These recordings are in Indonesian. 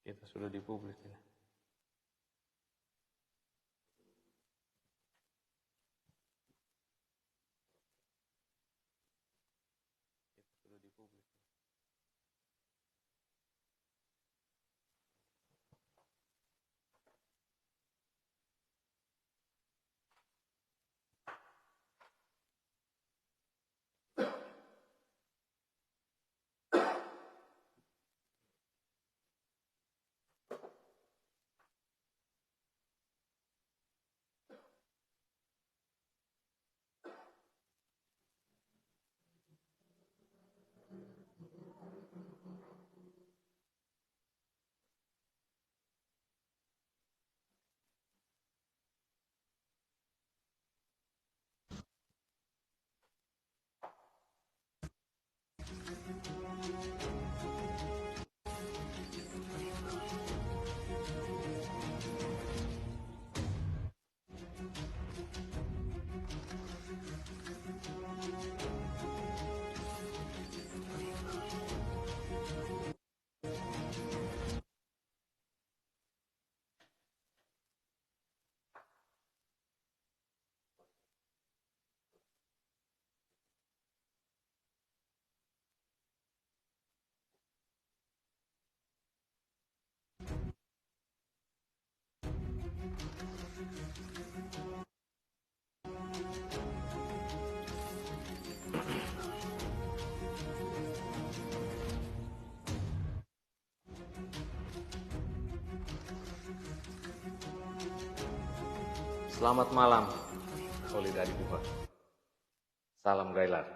Kita sudah dipublik ini. Selamat malam, Oli dari Buha. Salam Gailar.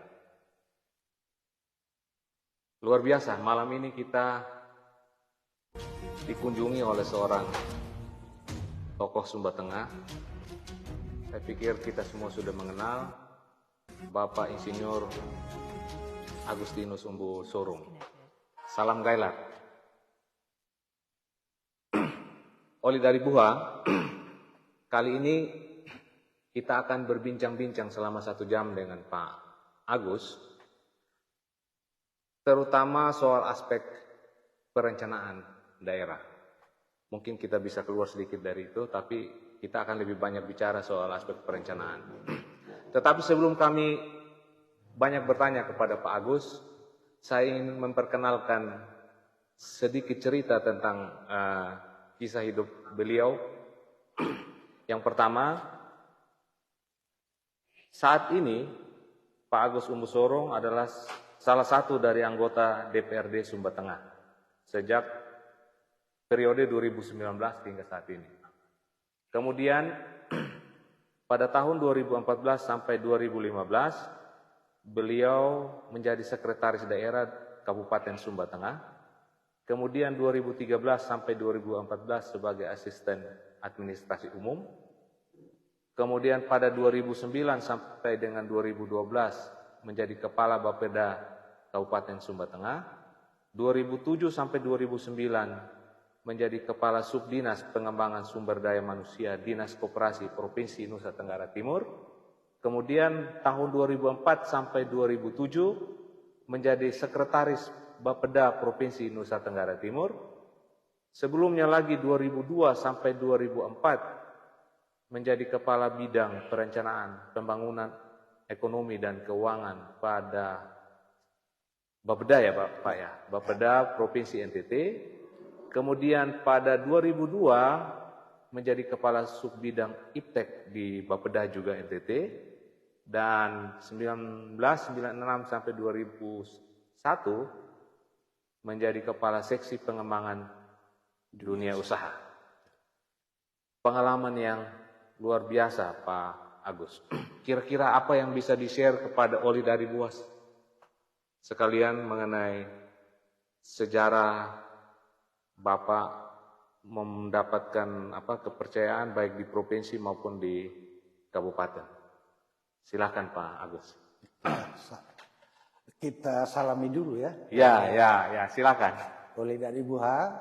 Luar biasa, malam ini kita dikunjungi oleh seorang tokoh Sumba Tengah. Saya pikir kita semua sudah mengenal Bapak Insinyur Agustinus Umbu Sorong. Salam Gailar. Oli dari Buha. Kali ini kita akan berbincang-bincang selama 1 jam dengan Pak Agus, terutama soal aspek perencanaan daerah. Mungkin kita bisa keluar sedikit dari itu, tapi kita akan lebih banyak bicara soal aspek perencanaan. Tetapi sebelum kami banyak bertanya kepada Pak Agus, saya ingin memperkenalkan sedikit cerita tentang kisah hidup beliau. Yang pertama, saat ini Pak Agus Umbu Sorong adalah salah satu dari anggota DPRD Sumba Tengah sejak periode 2019 hingga saat ini. Kemudian pada tahun 2014 sampai 2015 beliau menjadi sekretaris daerah Kabupaten Sumba Tengah. Kemudian 2013 sampai 2014 sebagai asisten administrasi umum. Kemudian pada 2009 sampai dengan 2012 menjadi kepala Bapeda Kabupaten Sumba Tengah. 2007 sampai 2009 menjadi kepala Subdinas Pengembangan Sumber Daya Manusia Dinas Koperasi Provinsi Nusa Tenggara Timur. Kemudian tahun 2004 sampai 2007 menjadi sekretaris Bapeda Provinsi Nusa Tenggara Timur. Sebelumnya lagi 2002 sampai 2004 menjadi kepala bidang perencanaan pembangunan ekonomi dan keuangan pada Bapeda ya Pak ya, Bapeda Provinsi NTT. Kemudian pada 2002 menjadi kepala subbidang Iptek di Bapeda juga NTT. Dan 1996 sampai 2001 menjadi kepala seksi pengembangan dunia usaha. Pengalaman yang luar biasa Pak Agus. Kira-kira apa yang bisa di-share kepada Oli dari Buas? Sekalian mengenai sejarah Bapak mendapatkan kepercayaan baik di provinsi maupun di kabupaten. Silakan Pak Agus. Kita salami dulu ya. Ya, silakan. Oli dari Buha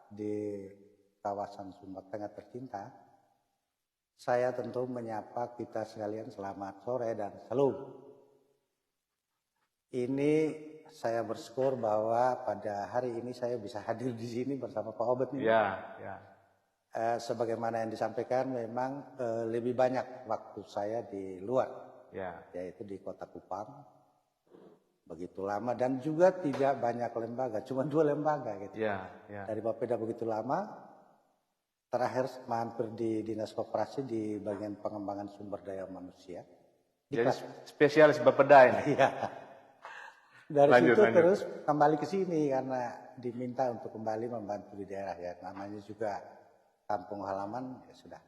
di kawasan Sumba Tengah tercinta. Saya tentu menyapa kita sekalian selamat sore dan salam. Ini saya bersyukur bahwa pada hari ini saya bisa hadir di sini bersama Pak Obed nih. Ya, ya. Sebagaimana yang disampaikan, memang lebih banyak waktu saya di luar, Ya. yaitu di Kota Kupang. Begitu lama dan juga tidak banyak lembaga, cuma 2 lembaga gitu. Ya, ya. Dari Bapeda begitu lama, terakhir mampir di Dinas Koperasi di bagian pengembangan sumber daya manusia. Jadi spesialis Bapeda ini. Iya. Dari Lanjut, situ lanjut. terus kembali ke sini karena diminta untuk kembali membantu di daerah ya. Namanya juga kampung halaman ya sudah.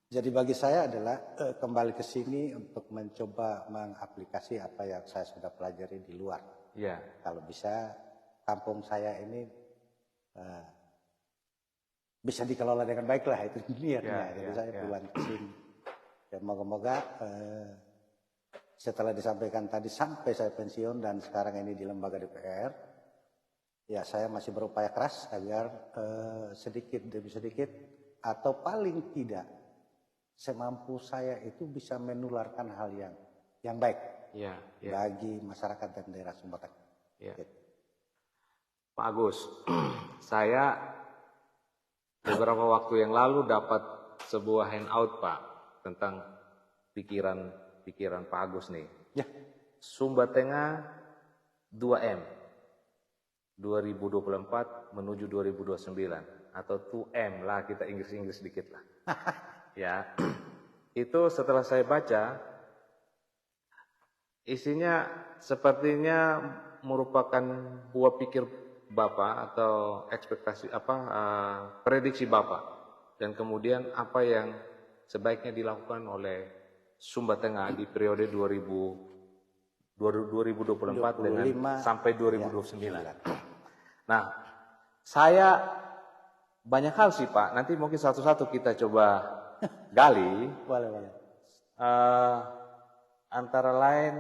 Jadi bagi saya adalah kembali ke sini untuk mencoba mengaplikasi apa yang saya sudah pelajari di luar. Ya. Kalau bisa kampung saya ini bisa dikelola dengan baik lah, itu niatnya. Jadi saya pulang ke sini. Dan moga-moga setelah disampaikan tadi sampai saya pensiun dan sekarang ini di lembaga DPR, ya saya masih berupaya keras agar sedikit demi sedikit atau paling tidak semampu saya itu bisa menularkan hal yang baik bagi masyarakat dan daerah Sumba Tengah. Ya. Pak Agus, saya beberapa waktu yang lalu dapat sebuah handout Pak tentang pikiran Pak Agus nih. Ya. Sumba Tengah 2M 2024 menuju 2029 atau 2M lah, kita Inggris sedikit lah. Ya. Itu setelah saya baca isinya sepertinya merupakan buah pikir Bapak atau ekspektasi prediksi Bapak, dan kemudian apa yang sebaiknya dilakukan oleh Sumba Tengah di periode 2024 dengan sampai 2029. Nah, saya banyak hal sih Pak, nanti mungkin satu-satu kita coba gali. Boleh. Antara lain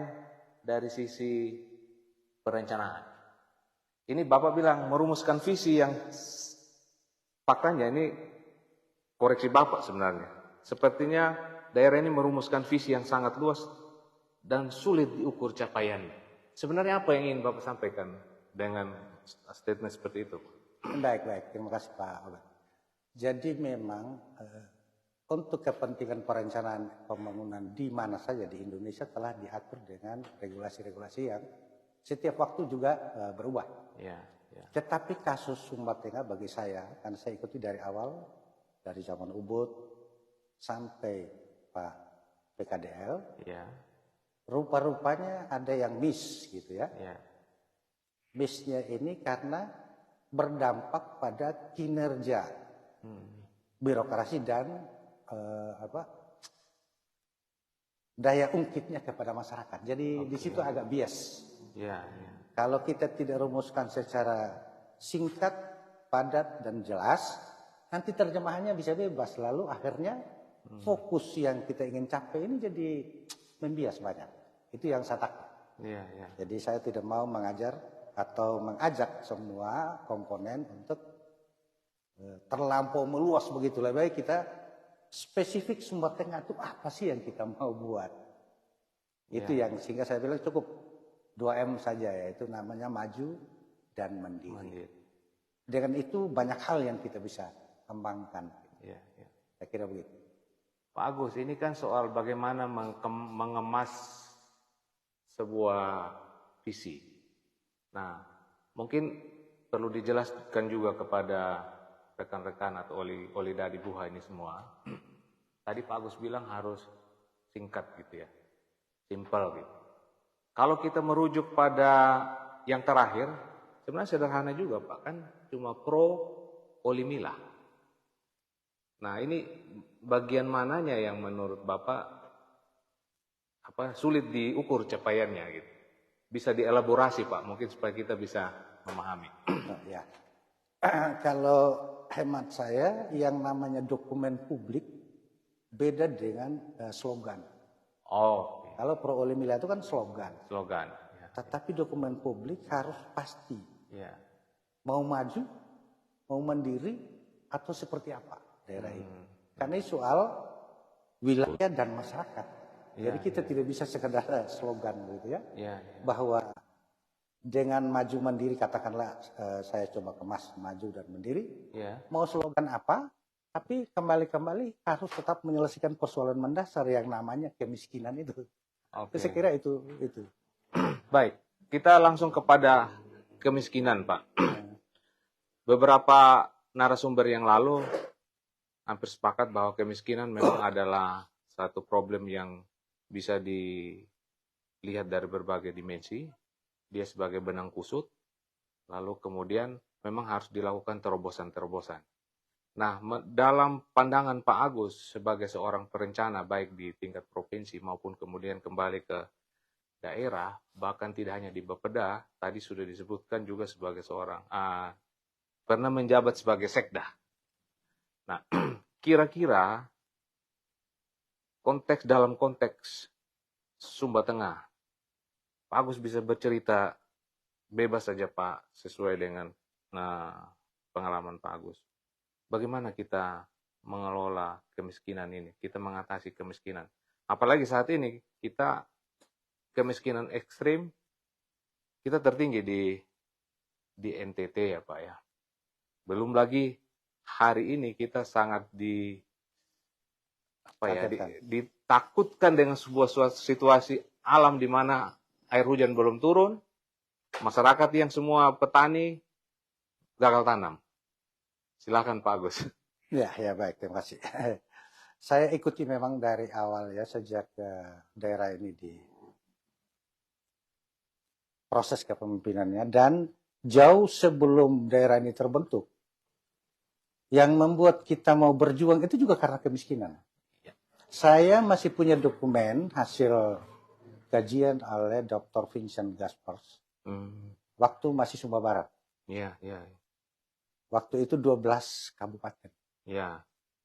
dari sisi perencanaan. Ini Bapak bilang merumuskan visi yang faktanya ini koreksi Bapak sebenarnya. Sepertinya daerah ini merumuskan visi yang sangat luas dan sulit diukur capaiannya. Sebenarnya apa yang ingin Bapak sampaikan dengan statement seperti itu? Baik. Terima kasih Pak Obed. Jadi memang untuk kepentingan perencanaan pembangunan di mana saja di Indonesia telah diatur dengan regulasi-regulasi yang setiap waktu juga berubah. Ya. Tetapi kasus Sumba Tengah bagi saya, karena saya ikuti dari awal, dari zaman Ubud sampai Pak PKDL, rupa-rupanya ada yang miss gitu ya. Missnya ini karena berdampak pada kinerja birokrasi dan daya ungkitnya kepada masyarakat. Jadi di situ agak bias. Kalau kita tidak rumuskan secara singkat, padat dan jelas, nanti terjemahannya bisa bebas. Lalu akhirnya fokus yang kita ingin capai ini jadi membias banyak. Itu yang saya takut. Jadi saya tidak mau mengajar atau mengajak semua komponen untuk terlampau meluas begitu. Lebih baik kita spesifik Sumba Tengah itu apa sih yang kita mau buat. Itu yang sehingga saya bilang cukup 2M saja, yaitu namanya maju dan mandiri. Dengan itu banyak hal yang kita bisa kembangkan. Saya kira begitu. Pak Agus, ini kan soal bagaimana mengemas sebuah visi. Nah, mungkin perlu dijelaskan juga kepada rekan-rekan atau Olida di Buha ini semua. Tadi Pak Agus bilang harus singkat gitu ya, simple gitu. Kalau kita merujuk pada yang terakhir, sebenarnya sederhana juga Pak, kan cuma pro Olimila. Nah ini bagian mananya yang menurut Bapak sulit diukur capaiannya gitu? Bisa dielaborasi Pak, mungkin supaya kita bisa memahami. Kalau hemat saya, yang namanya dokumen publik beda dengan slogan. Kalau pro Olimila itu kan slogan. Tetapi dokumen publik harus pasti. Mau maju, mau mandiri, atau seperti apa daerah ini. Karena ini soal wilayah dan masyarakat. Jadi kita tidak bisa sekedar slogan gitu ya. Bahwa dengan maju mandiri, katakanlah saya coba kemas maju dan mandiri, Ya. mau slogan apa, tapi kembali harus tetap menyelesaikan persoalan mendasar yang namanya kemiskinan itu. Oke. Saya kira itu. Baik, kita langsung kepada kemiskinan, Pak. Beberapa narasumber yang lalu hampir sepakat bahwa kemiskinan memang adalah satu problem yang bisa dilihat dari berbagai dimensi. Dia sebagai benang kusut, lalu kemudian memang harus dilakukan terobosan-terobosan. Nah, dalam pandangan Pak Agus sebagai seorang perencana baik di tingkat provinsi maupun kemudian kembali ke daerah, bahkan tidak hanya di Bapeda, tadi sudah disebutkan juga sebagai seorang pernah menjabat sebagai sekda. Nah, kira-kira dalam konteks Sumba Tengah, Pak Agus bisa bercerita bebas saja Pak, sesuai dengan pengalaman Pak Agus. Bagaimana kita mengelola kemiskinan ini, kita mengatasi kemiskinan. Apalagi saat ini kita kemiskinan ekstrim, kita tertinggi di NTT ya Pak ya. Belum lagi hari ini kita sangat ditakutkan dengan sebuah situasi alam di mana air hujan belum turun, masyarakat yang semua petani gagal tanam. Silakan Pak Agus. Ya baik, terima kasih. Saya ikuti memang dari awal ya, sejak daerah ini di proses kepemimpinannya, dan jauh sebelum daerah ini terbentuk. Yang membuat kita mau berjuang itu juga karena kemiskinan. Saya masih punya dokumen hasil kajian oleh Dr. Vincent Gaspers waktu masih Sumba Barat. Waktu itu 12 kabupaten.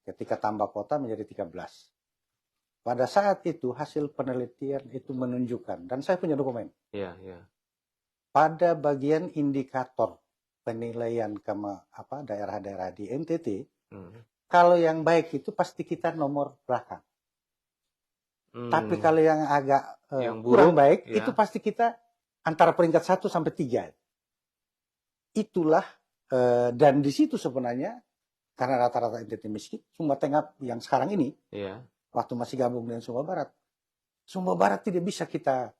Ketika tambah kota menjadi 13. Pada saat itu hasil penelitian itu menunjukkan, dan saya punya dokumen. Pada bagian indikator penilaian daerah-daerah di NTT, kalau yang baik itu pasti kita nomor belakang. Tapi kalau yang agak kurang baik, itu pasti kita antara peringkat 1 sampai 3. Itulah, dan di situ sebenarnya, karena rata-rata NTT miskin, Sumba Tengah yang sekarang ini, waktu masih gabung dengan Sumba Barat, Sumba Barat tidak bisa kita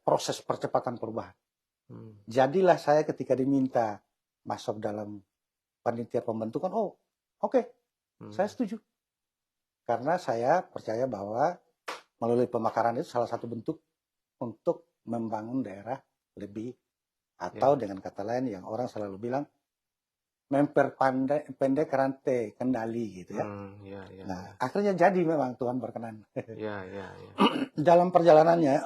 proses percepatan perubahan. Jadilah saya ketika diminta masuk dalam panitia pembentukan, oke, saya setuju. Karena saya percaya bahwa melalui pemekaran itu salah satu bentuk untuk membangun daerah lebih, atau dengan kata lain yang orang selalu bilang, memperpendek rantai kendali gitu ya. Nah, akhirnya jadi memang Tuhan berkenan. Dalam perjalanannya,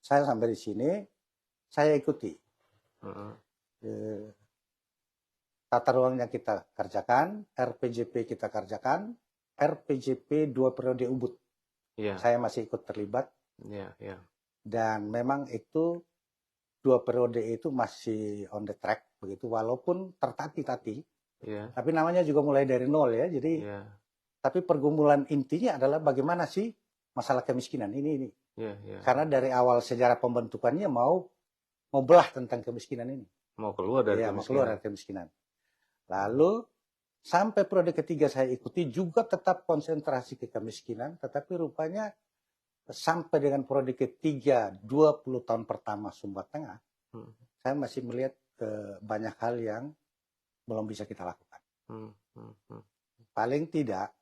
saya sampai di sini, saya ikuti tata ruangnya kita kerjakan, RPJP kita kerjakan, RPJP 2 periode Ubud. Saya masih ikut terlibat. Dan memang itu 2 periode itu masih on the track begitu, walaupun tertati-tati. Tapi namanya juga mulai dari nol ya. Jadi tapi pergumulan intinya adalah bagaimana sih masalah kemiskinan ini. Karena dari awal sejarah pembentukannya mau belah tentang kemiskinan ini. Mau keluar dari kemiskinan. Lalu sampai periode ketiga saya ikuti juga tetap konsentrasi ke kemiskinan, tetapi rupanya sampai dengan periode ketiga 20 tahun pertama Sumba Tengah, saya masih melihat banyak hal yang belum bisa kita lakukan. Paling tidak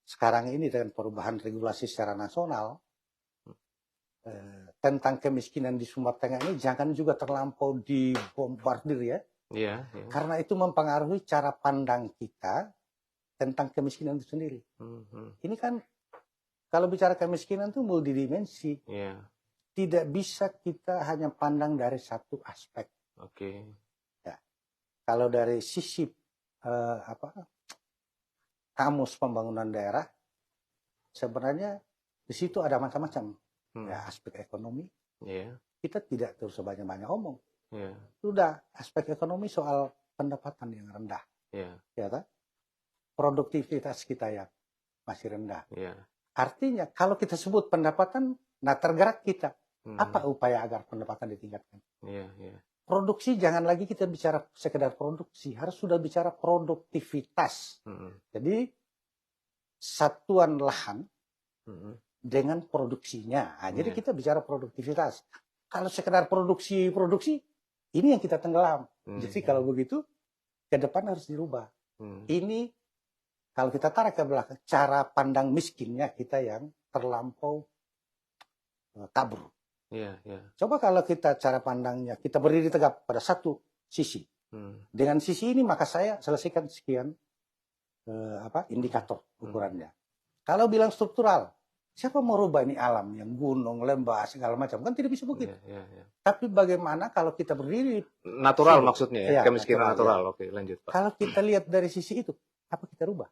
sekarang ini dengan perubahan regulasi secara nasional, tentang kemiskinan di Sumba Tengah ini jangan juga terlampau dibombardir ya. Karena itu mempengaruhi cara pandang kita tentang kemiskinan itu sendiri. Ini kan kalau bicara kemiskinan itu multidimensi. Tidak bisa kita hanya pandang dari satu aspek. Ya. Kalau dari sisi kamus pembangunan daerah, sebenarnya di situ ada macam-macam. Ya, aspek ekonomi, kita tidak terus sebanyak-banyak omong. Sudah, aspek ekonomi soal pendapatan yang rendah. Ya, kan? Produktivitas kita yang masih rendah. Artinya, kalau kita sebut pendapatan, nah tergerak kita. Apa upaya agar pendapatan ditingkatkan? Iya, iya. Produksi, jangan lagi kita bicara sekedar produksi, harus sudah bicara produktivitas. Jadi satuan lahan dengan produksinya. Nah, jadi kita bicara produktivitas. Kalau sekedar produksi, ini yang kita tenggelam. Jadi kalau begitu, ke depan harus dirubah. Ini kalau kita tarik ke belakang, cara pandang miskinnya kita yang terlampau kabur. Coba kalau kita cara pandangnya, kita berdiri tegap pada satu sisi. Dengan sisi ini maka saya selesaikan sekian indikator ukurannya. Kalau bilang struktural, siapa mau rubah ini alam yang gunung, lembah, segala macam? Kan tidak bisa begitu. Tapi bagaimana kalau kita berdiri natural maksudnya ya, kemiskinan natural. Oke, lanjut Pak. Kalau kita lihat dari sisi itu, apa kita rubah?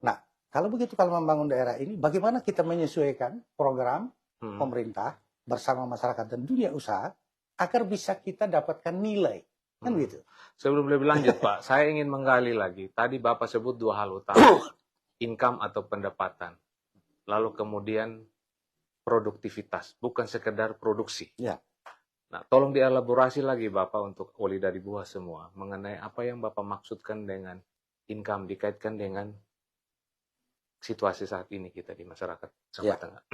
Nah, kalau begitu kalau membangun daerah ini, bagaimana kita menyesuaikan program pemerintah bersama masyarakat dan dunia usaha agar bisa kita dapatkan nilai, kan gitu. Sebelum lebih lanjut Pak, saya ingin menggali lagi. Tadi Bapak sebut dua hal utama, income atau pendapatan, lalu kemudian produktivitas, bukan sekedar produksi. Nah, tolong dielaborasi lagi Bapak untuk Oli dari Buah semua mengenai apa yang Bapak maksudkan dengan income dikaitkan dengan situasi saat ini kita di masyarakat Jawa Tengah.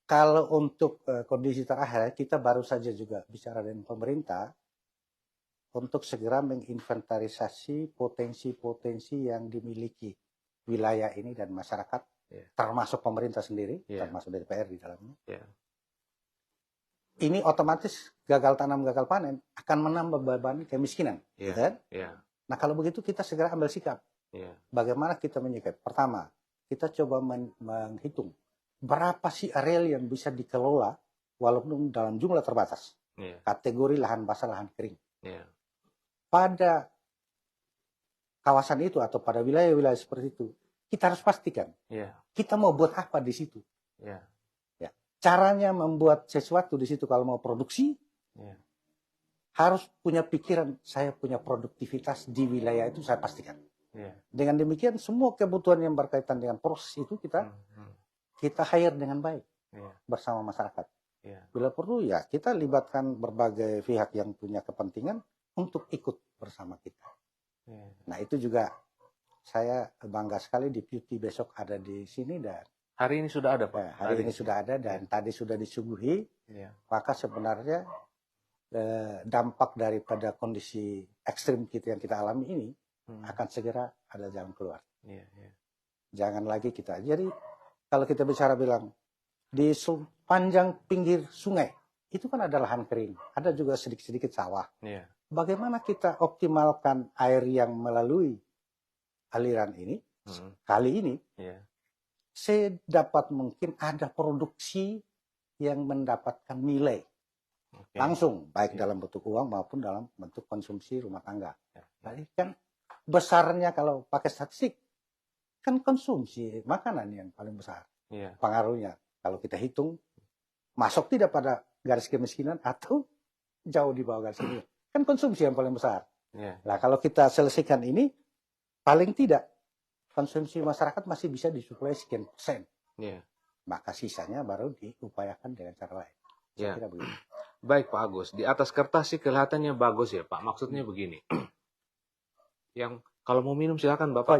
Kalau untuk kondisi terakhir, kita baru saja juga bicara dengan pemerintah untuk segera menginventarisasi potensi-potensi yang dimiliki wilayah ini dan masyarakat, termasuk pemerintah sendiri, termasuk DPR di dalamnya. Ini otomatis gagal tanam, gagal panen akan menambah beban kemiskinan. Kan? Nah kalau begitu kita segera ambil sikap. Bagaimana kita menyikapi? Pertama, kita coba menghitung berapa sih areal yang bisa dikelola walaupun dalam jumlah terbatas. Kategori lahan basah, lahan kering. Pada kawasan itu atau pada wilayah-wilayah seperti itu, kita harus pastikan kita mau buat apa di situ. Caranya membuat sesuatu di situ kalau mau produksi, harus punya pikiran, saya punya produktivitas di wilayah itu, saya pastikan. Dengan demikian semua kebutuhan yang berkaitan dengan proses itu kita hire dengan baik bersama masyarakat. Bila perlu ya kita libatkan berbagai pihak yang punya kepentingan untuk ikut bersama kita. Nah itu juga saya bangga sekali di Beauty besok ada di sini dan hari ini sudah ada Pak. Hari ini sudah ada dan tadi sudah disuguhi. Maka sebenarnya dampak daripada kondisi ekstrim kita yang kita alami ini akan segera ada jalan keluar. Jangan lagi kita. Jadi kalau kita bicara bilang di sepanjang pinggir sungai itu kan ada lahan kering, ada juga sedikit-sedikit sawah. Bagaimana kita optimalkan air yang melalui aliran ini kali ini sedapat mungkin ada produksi yang mendapatkan nilai langsung baik dalam bentuk uang maupun dalam bentuk konsumsi rumah tangga. Jadi kan besarnya kalau pakai statistik kan konsumsi makanan yang paling besar pengaruhnya. Kalau kita hitung masuk tidak pada garis kemiskinan atau jauh di bawah garis kemiskinan, kan konsumsi yang paling besar. Nah kalau kita selesaikan ini, paling tidak konsumsi masyarakat masih bisa disuplai sekian persen. Maka sisanya baru diupayakan dengan cara lain. Saya kira begitu. Baik Pak Agus, di atas kertas sih kelihatannya bagus ya Pak. Maksudnya begini. Yang kalau mau minum silakan Bapak.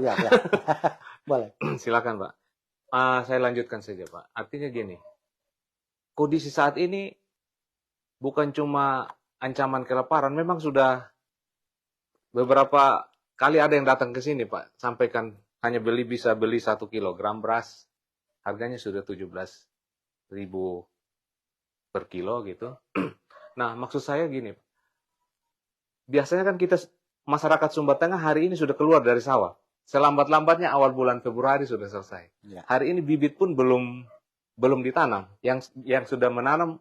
Boleh. Silakan Pak. Saya lanjutkan saja Pak. Artinya gini. Kondisi saat ini bukan cuma ancaman kelaparan, memang sudah beberapa kali ada yang datang ke sini Pak. Sampaikan hanya bisa beli 1 kilogram beras. Harganya sudah 17.000 per kilo gitu. Nah, maksud saya gini. Biasanya kan kita masyarakat Sumba Tengah hari ini sudah keluar dari sawah. Selambat-lambatnya awal bulan Februari sudah selesai. Hari ini bibit pun belum ditanam. Yang sudah menanam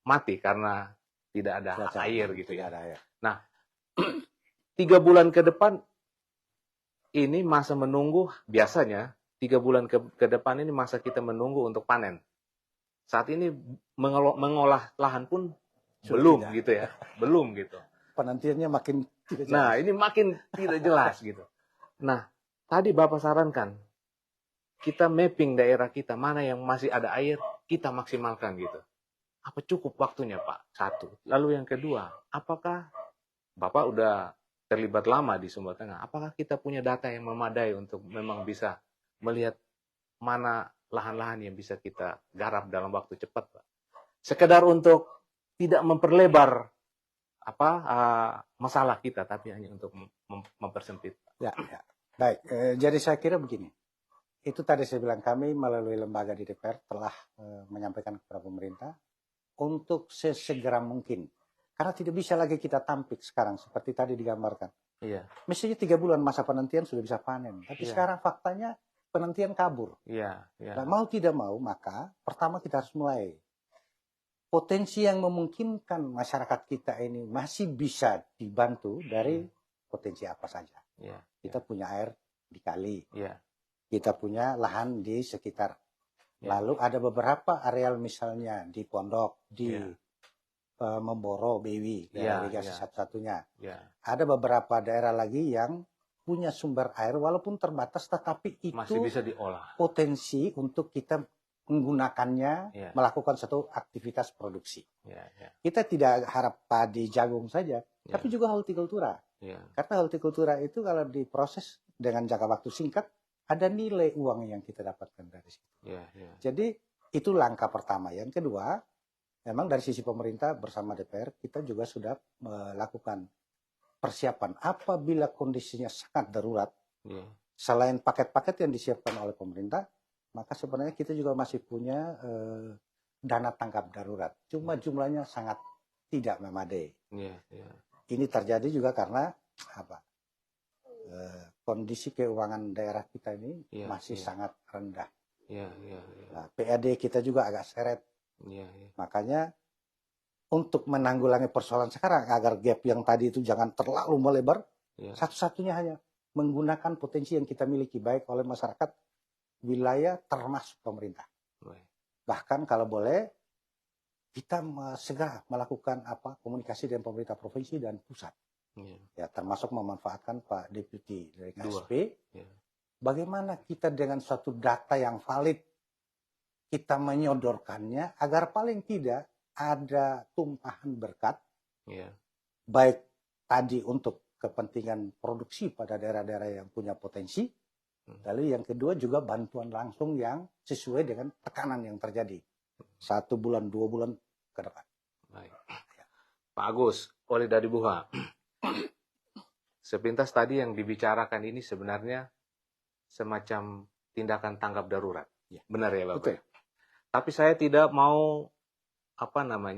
mati karena tidak ada air gitu ya. Nah, 3 bulan ke depan ini masa menunggu, biasanya 3 bulan ke depan ini masa kita menunggu untuk panen. Saat ini mengolah lahan pun belum gitu ya. Belum gitu. Penantiannya makin tidak jelas. Nah, ini makin tidak jelas gitu. Nah, tadi Bapak sarankan kita mapping daerah kita mana yang masih ada air, kita maksimalkan gitu. apa cukup waktunya Pak? Satu. Lalu yang kedua, apakah Bapak udah terlibat lama di Sumba Tengah? Apakah kita punya data yang memadai untuk memang bisa melihat mana lahan-lahan yang bisa kita garap dalam waktu cepat, Pak? Sekedar untuk tidak memperlebar masalah kita, tapi hanya untuk mempersempit. Ya, ya. Baik. Jadi saya kira begini. Itu tadi saya bilang kami melalui lembaga di DPR telah menyampaikan kepada pemerintah untuk sesegera mungkin. Karena tidak bisa lagi kita tampik sekarang seperti tadi digambarkan. Iya. Mestinya 3 bulan masa penantian sudah bisa panen. Tapi sekarang faktanya penantian kabur. Iya. Nah, mau tidak mau, maka pertama kita harus mulai. Potensi yang memungkinkan masyarakat kita ini masih bisa dibantu dari potensi apa saja. Kita punya air di kali. Kita punya lahan di sekitar. Lalu ada beberapa areal misalnya di Pondok, di Memboro, Bewi, irigasi satu-satunya. Ada beberapa daerah lagi yang punya sumber air walaupun terbatas, tetapi itu masih bisa diolah. Potensi untuk kita menggunakannya, melakukan satu aktivitas produksi. Kita tidak harap padi jagung saja, tapi juga hortikultura. Karena hortikultura itu kalau diproses dengan jangka waktu singkat, ada nilai uang yang kita dapatkan dari situ. Jadi itu langkah pertama. Yang kedua, memang dari sisi pemerintah bersama DPR, kita juga sudah melakukan persiapan apabila kondisinya sangat darurat. Selain paket-paket yang disiapkan oleh pemerintah, maka sebenarnya kita juga masih punya dana tanggap darurat. Cuma jumlahnya sangat tidak memadai. Ini terjadi juga karena kondisi keuangan daerah kita ini masih sangat rendah. Nah, PAD kita juga agak seret. Makanya untuk menanggulangi persoalan sekarang agar gap yang tadi itu jangan terlalu melebar, satu-satunya hanya menggunakan potensi yang kita miliki baik oleh masyarakat wilayah termasuk pemerintah. Bahkan kalau boleh kita segera melakukan komunikasi dengan pemerintah provinsi dan pusat. Ya, termasuk memanfaatkan Pak Deputi dari KSP. Bagaimana kita dengan suatu data yang valid kita menyodorkannya agar paling tidak ada tumpahan berkat. Baik tadi untuk kepentingan produksi pada daerah-daerah yang punya potensi. Lalu yang kedua juga bantuan langsung yang sesuai dengan tekanan yang terjadi 1 bulan 2 bulan ke depan. Baik. Pak Agus, oleh dari Buha, sepintas tadi yang dibicarakan ini sebenarnya semacam tindakan tanggap darurat. Benar ya Bapak? Betul. Tapi saya tidak mau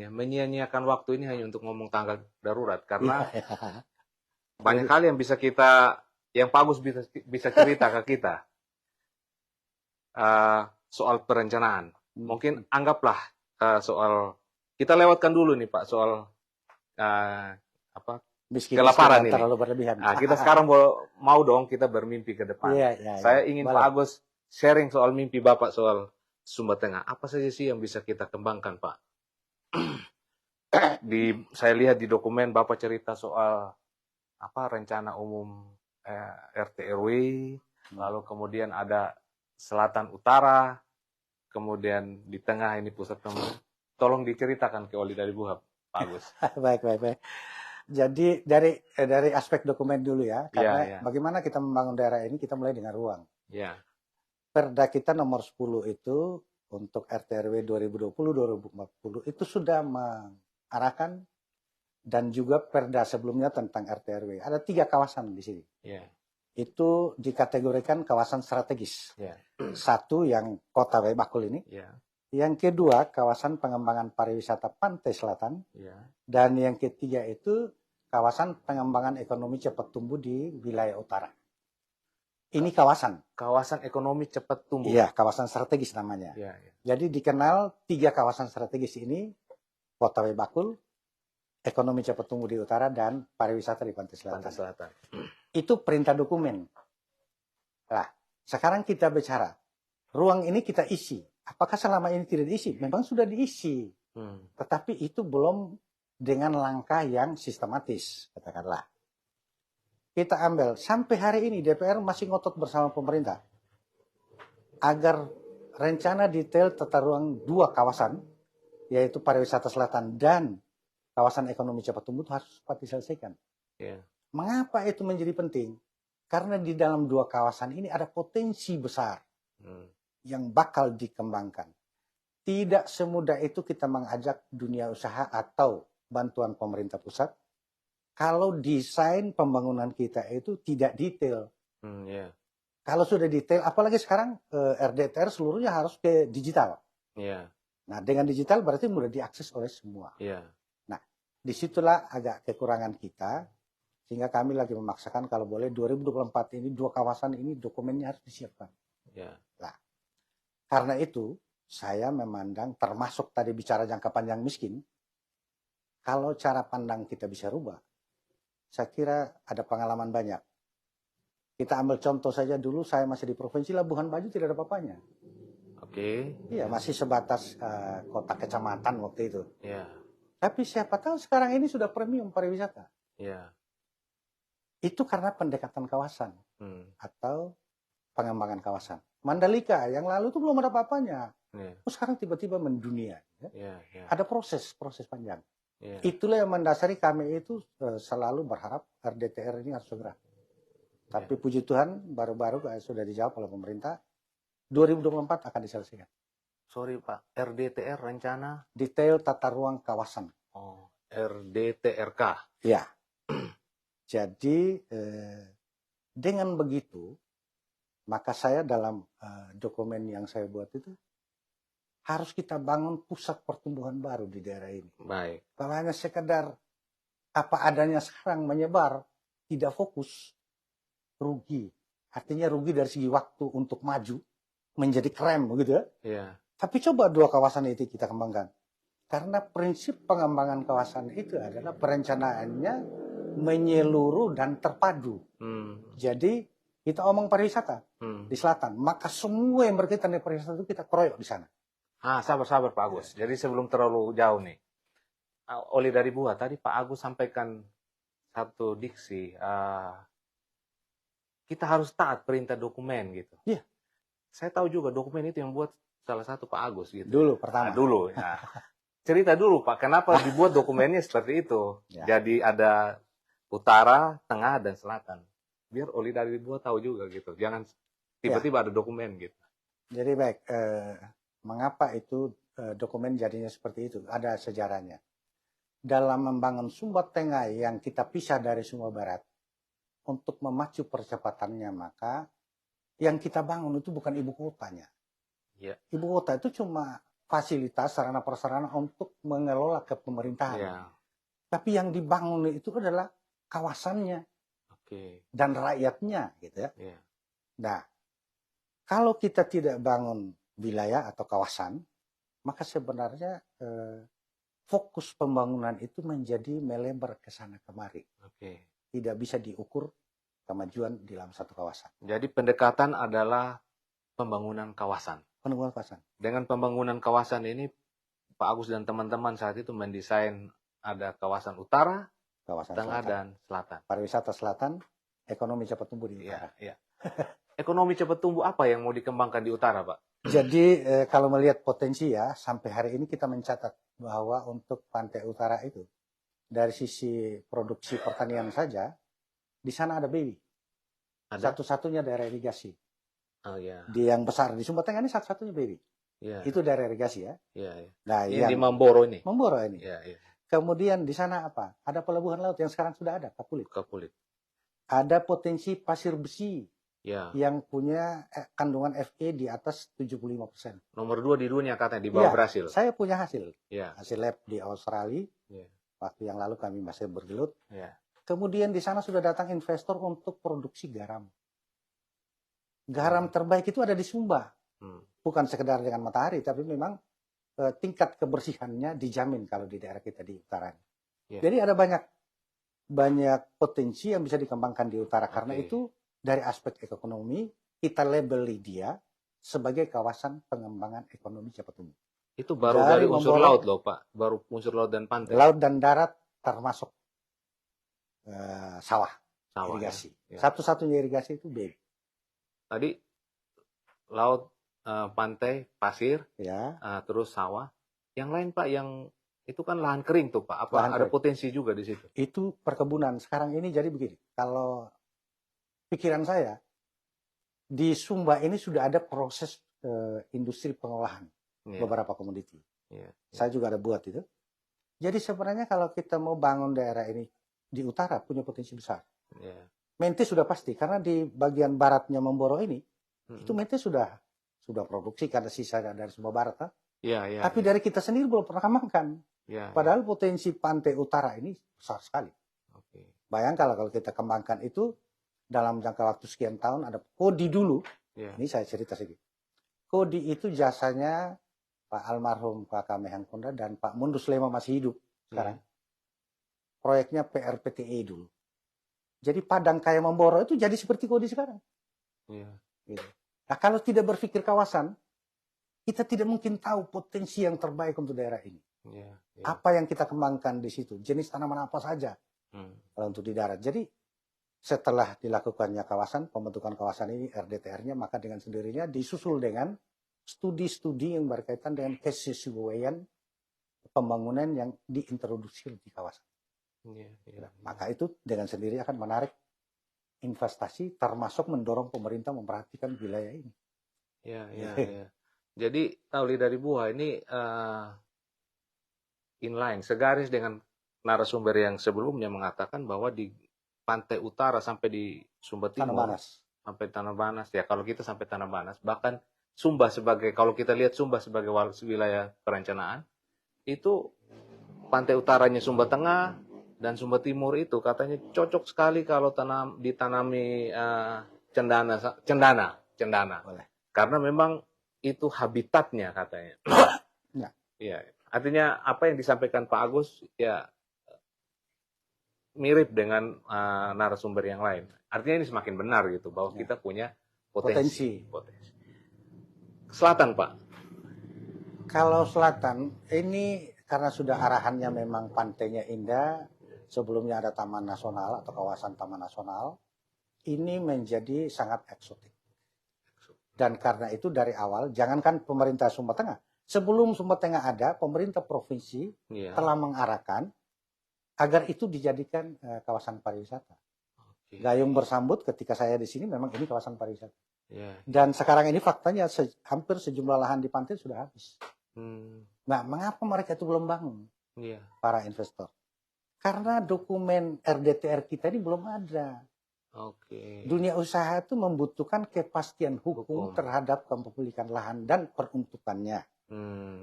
menyia-nyiakan waktu ini hanya untuk ngomong tanggap darurat karena banyak hal yang bisa yang Pak Agus bisa cerita ke kita soal perencanaan. Mungkin anggaplah soal kita lewatkan dulu nih Pak soal kelaparan ini. Kita sekarang mau dong kita bermimpi ke depan. Saya ingin Pak Agus sharing soal mimpi Bapak soal Sumba Tengah. Apa saja sih yang bisa kita kembangkan Pak? Saya lihat di dokumen Bapak cerita soal rencana umum RT RW, lalu kemudian ada selatan utara, kemudian di tengah ini pusat pemerintahan. Tolong diceritakan ke Oli dari Buha, Pak Agus. Baik. Jadi dari aspek dokumen dulu ya, karena bagaimana kita membangun daerah ini kita mulai dengan ruang. Perda kita nomor 10 itu untuk RT RW 2020-2040 itu sudah mengarahkan. Dan juga perda sebelumnya tentang RT RW. Ada 3 kawasan di sini. Itu dikategorikan kawasan strategis. Satu yang Kota Bakul ini. Yang kedua kawasan pengembangan pariwisata Pantai Selatan. Dan yang ketiga itu kawasan pengembangan ekonomi cepat tumbuh di wilayah utara. Ini kawasan. Kawasan ekonomi cepat tumbuh. Iya, kawasan strategis namanya. Jadi dikenal 3 kawasan strategis ini. Kota Bakul, ekonomi cepat tumbuh di utara, dan pariwisata di Pantai Selatan. Itu perintah dokumen. Nah, sekarang kita bicara. Ruang ini kita isi. Apakah selama ini tidak diisi? Memang sudah diisi. Tetapi itu belum dengan langkah yang sistematis, katakanlah. Kita ambil. Sampai hari ini DPR masih ngotot bersama pemerintah. Agar rencana detail tata ruang 2 kawasan yaitu pariwisata selatan dan kawasan ekonomi cepat tumbuh itu harus cepat diselesaikan. Mengapa itu menjadi penting? Karena di dalam dua kawasan ini ada potensi besar yang bakal dikembangkan. Tidak semudah itu kita mengajak dunia usaha atau bantuan pemerintah pusat kalau desain pembangunan kita itu tidak detail. Kalau sudah detail, apalagi sekarang RDTR seluruhnya harus ke digital. Nah, dengan digital berarti mudah diakses oleh semua. Nah, disitulah agak kekurangan kita, sehingga kami lagi memaksakan kalau boleh 2024 ini dua kawasan ini dokumennya harus disiapkan. Nah, karena itu saya memandang, termasuk tadi bicara jangka panjang miskin, kalau cara pandang kita bisa rubah, saya kira ada pengalaman banyak. Kita ambil contoh saja dulu, saya masih di Provinsi Labuhan Bajo tidak ada apa-apanya. Iya, masih sebatas kota kecamatan waktu itu. Tapi siapa tahu sekarang ini sudah premium pariwisata. Itu karena pendekatan kawasan atau pengembangan kawasan. Mandalika yang lalu itu belum ada apa-apanya. Sekarang tiba-tiba mendunia. Ada proses panjang. Itulah yang mendasari kami itu selalu berharap RDTR ini harus segera. Tapi puji Tuhan baru-baru sudah dijawab oleh pemerintah, 2024 akan diselesaikan. Sorry Pak, RDTR rencana? Detail tata ruang kawasan. RDTRK? Ya. Jadi dengan begitu, maka saya dalam dokumen yang saya buat itu, harus kita bangun pusat pertumbuhan baru di daerah ini. Baik. Kalau hanya sekedar apa adanya sekarang menyebar, tidak fokus, rugi. Artinya rugi dari segi waktu untuk maju, menjadi krem begitu ya. Tapi coba dua kawasan itu kita kembangkan. Karena prinsip pengembangan kawasan itu adalah perencanaannya menyeluruh dan terpadu. Jadi kita omong pariwisata di selatan, maka semua yang berkaitan dengan pariwisata itu kita keroyok di sana. Sabar Pak Agus. Jadi sebelum terlalu jauh nih, oleh dari buah tadi Pak Agus sampaikan satu diksi, kita harus taat perintah dokumen gitu. Iya. Saya tahu juga dokumen itu yang buat salah satu Pak Agus gitu. Dulu pertama. Dulu. Ya. Cerita dulu Pak, kenapa dibuat dokumennya seperti itu? Jadi ada utara, tengah, dan selatan. Biar oleh dari buah tahu juga gitu. Jangan tiba-tiba ada dokumen gitu. Jadi baik, mengapa itu dokumen jadinya seperti itu? Ada sejarahnya. Dalam membangun Sumba Tengah yang kita pisah dari Sumba Barat, untuk memacu percepatannya, maka yang kita bangun itu bukan ibu kotanya. Ibu kota itu cuma fasilitas, sarana-prasarana untuk mengelola kepemerintahan. Tapi yang dibangun itu adalah kawasannya dan rakyatnya, gitu ya. Nah, kalau kita tidak bangun wilayah atau kawasan, maka sebenarnya fokus pembangunan itu menjadi melebar ke sana kemari. Tidak bisa diukur kemajuan di dalam satu kawasan. Jadi pendekatan adalah pembangunan kawasan. Pembangunan kawasan. Dengan pembangunan kawasan ini, Pak Agus dan teman-teman saat itu mendesain ada kawasan utara, kawasan tengah, selatan, dan selatan. Pariwisata selatan, ekonomi cepat tumbuh di utara. Ekonomi cepat tumbuh apa yang mau dikembangkan di utara, Pak? Jadi kalau melihat potensi ya, sampai hari ini kita mencatat bahwa untuk pantai utara itu, dari sisi produksi pertanian saja, di sana ada BW. Satu-satunya daerah irigasi. Di yang besar di Sumba Tengah ini satu-satunya BW. Itu daerah irigasi ya. Nah, yang di Mamboro ini. Mamboro ini. Kemudian di sana apa? Ada pelabuhan laut yang sekarang sudah ada, Kapulit. Ada potensi pasir besi yang punya kandungan Fe di atas 75%. Nomor 2 di dunia katanya, di bawah Brasil. Saya punya hasil. Hasil lab di Australia. Waktu yang lalu kami masih bergelut. Kemudian di sana sudah datang investor untuk produksi garam. Garam terbaik itu ada di Sumba. Bukan sekedar dengan matahari, tapi memang tingkat kebersihannya dijamin kalau di daerah kita di utara. Jadi ada banyak potensi yang bisa dikembangkan di utara. Karena itu dari aspek ekonomi, kita labeli dia sebagai kawasan pengembangan ekonomi cepat tumbuh. Itu baru dari unsur laut loh Pak, baru unsur laut dan pantai. Laut dan darat termasuk sawah irigasi. Satu-satunya irigasi itu BW. Tadi laut, pantai, pasir, terus sawah. Yang lain Pak, yang itu kan lahan kering tuh Pak. Apa Lahan ada kering. potensi juga di situ? Itu perkebunan. Sekarang ini jadi begini, kalau pikiran saya, di Sumba ini sudah ada proses industri pengolahan beberapa komoditi. Saya juga ada buat itu. Jadi sebenarnya kalau kita mau bangun daerah ini di utara punya potensi besar. Mente sudah pasti, karena di bagian baratnya Memboro ini, itu mente sudah produksi karena sisa dari Sumba Barat. Tapi dari kita sendiri belum pernah kembangkan. Padahal potensi pantai utara ini besar sekali. Bayangkan kalau kita kembangkan itu dalam jangka waktu sekian tahun. Ada Kodi dulu, ini saya cerita sedikit. Kodi itu jasanya Pak almarhum Pak Kamehang Konda dan Pak Mundus Lema masih hidup sekarang. Proyeknya PRPTE dulu. Jadi Padang Kaya Memboro itu jadi seperti Kodi sekarang. Gitu. Nah, kalau tidak berpikir kawasan, kita tidak mungkin tahu potensi yang terbaik untuk daerah ini. Apa yang kita kembangkan di situ, jenis tanaman apa saja kalau untuk di darat. Jadi setelah dilakukannya pembentukan kawasan ini RDTR-nya, maka dengan sendirinya disusul dengan studi-studi yang berkaitan dengan kesesuaian pembangunan yang diintroduksi di kawasan. Maka itu dengan sendiri akan menarik investasi, termasuk mendorong pemerintah memperhatikan wilayah ini. Jadi Tauli dari Buah ini inline, segaris dengan narasumber yang sebelumnya mengatakan bahwa di pantai utara sampai di Sumba Timur, sampai Tanah Banas, ya kalau kita sampai Tanah Banas, bahkan Sumba kalau kita lihat Sumba sebagai wilayah perencanaan, itu pantai utaranya Sumba Tengah dan Sumba Timur itu katanya cocok sekali kalau ditanami cendana. Boleh. Karena memang itu habitatnya katanya. Artinya apa yang disampaikan Pak Agus ya mirip dengan narasumber yang lain. Artinya ini semakin benar gitu bahwa kita punya potensi. Selatan Pak. Kalau selatan ini karena sudah arahannya memang pantainya indah, sebelumnya ada taman nasional atau kawasan taman nasional, ini menjadi sangat eksotik. Dan karena itu dari awal, jangankan pemerintah Sumba Tengah, sebelum Sumba Tengah ada, pemerintah provinsi telah mengarahkan agar itu dijadikan kawasan pariwisata. Gayung bersambut ketika saya di sini memang ini kawasan pariwisata. Dan sekarang ini faktanya hampir sejumlah lahan di pantai sudah habis. Nah, mengapa mereka itu belum bangun? Para investor. Karena dokumen RDTR kita ini belum ada. Dunia usaha itu membutuhkan kepastian hukum terhadap kepemilikan lahan dan peruntukannya.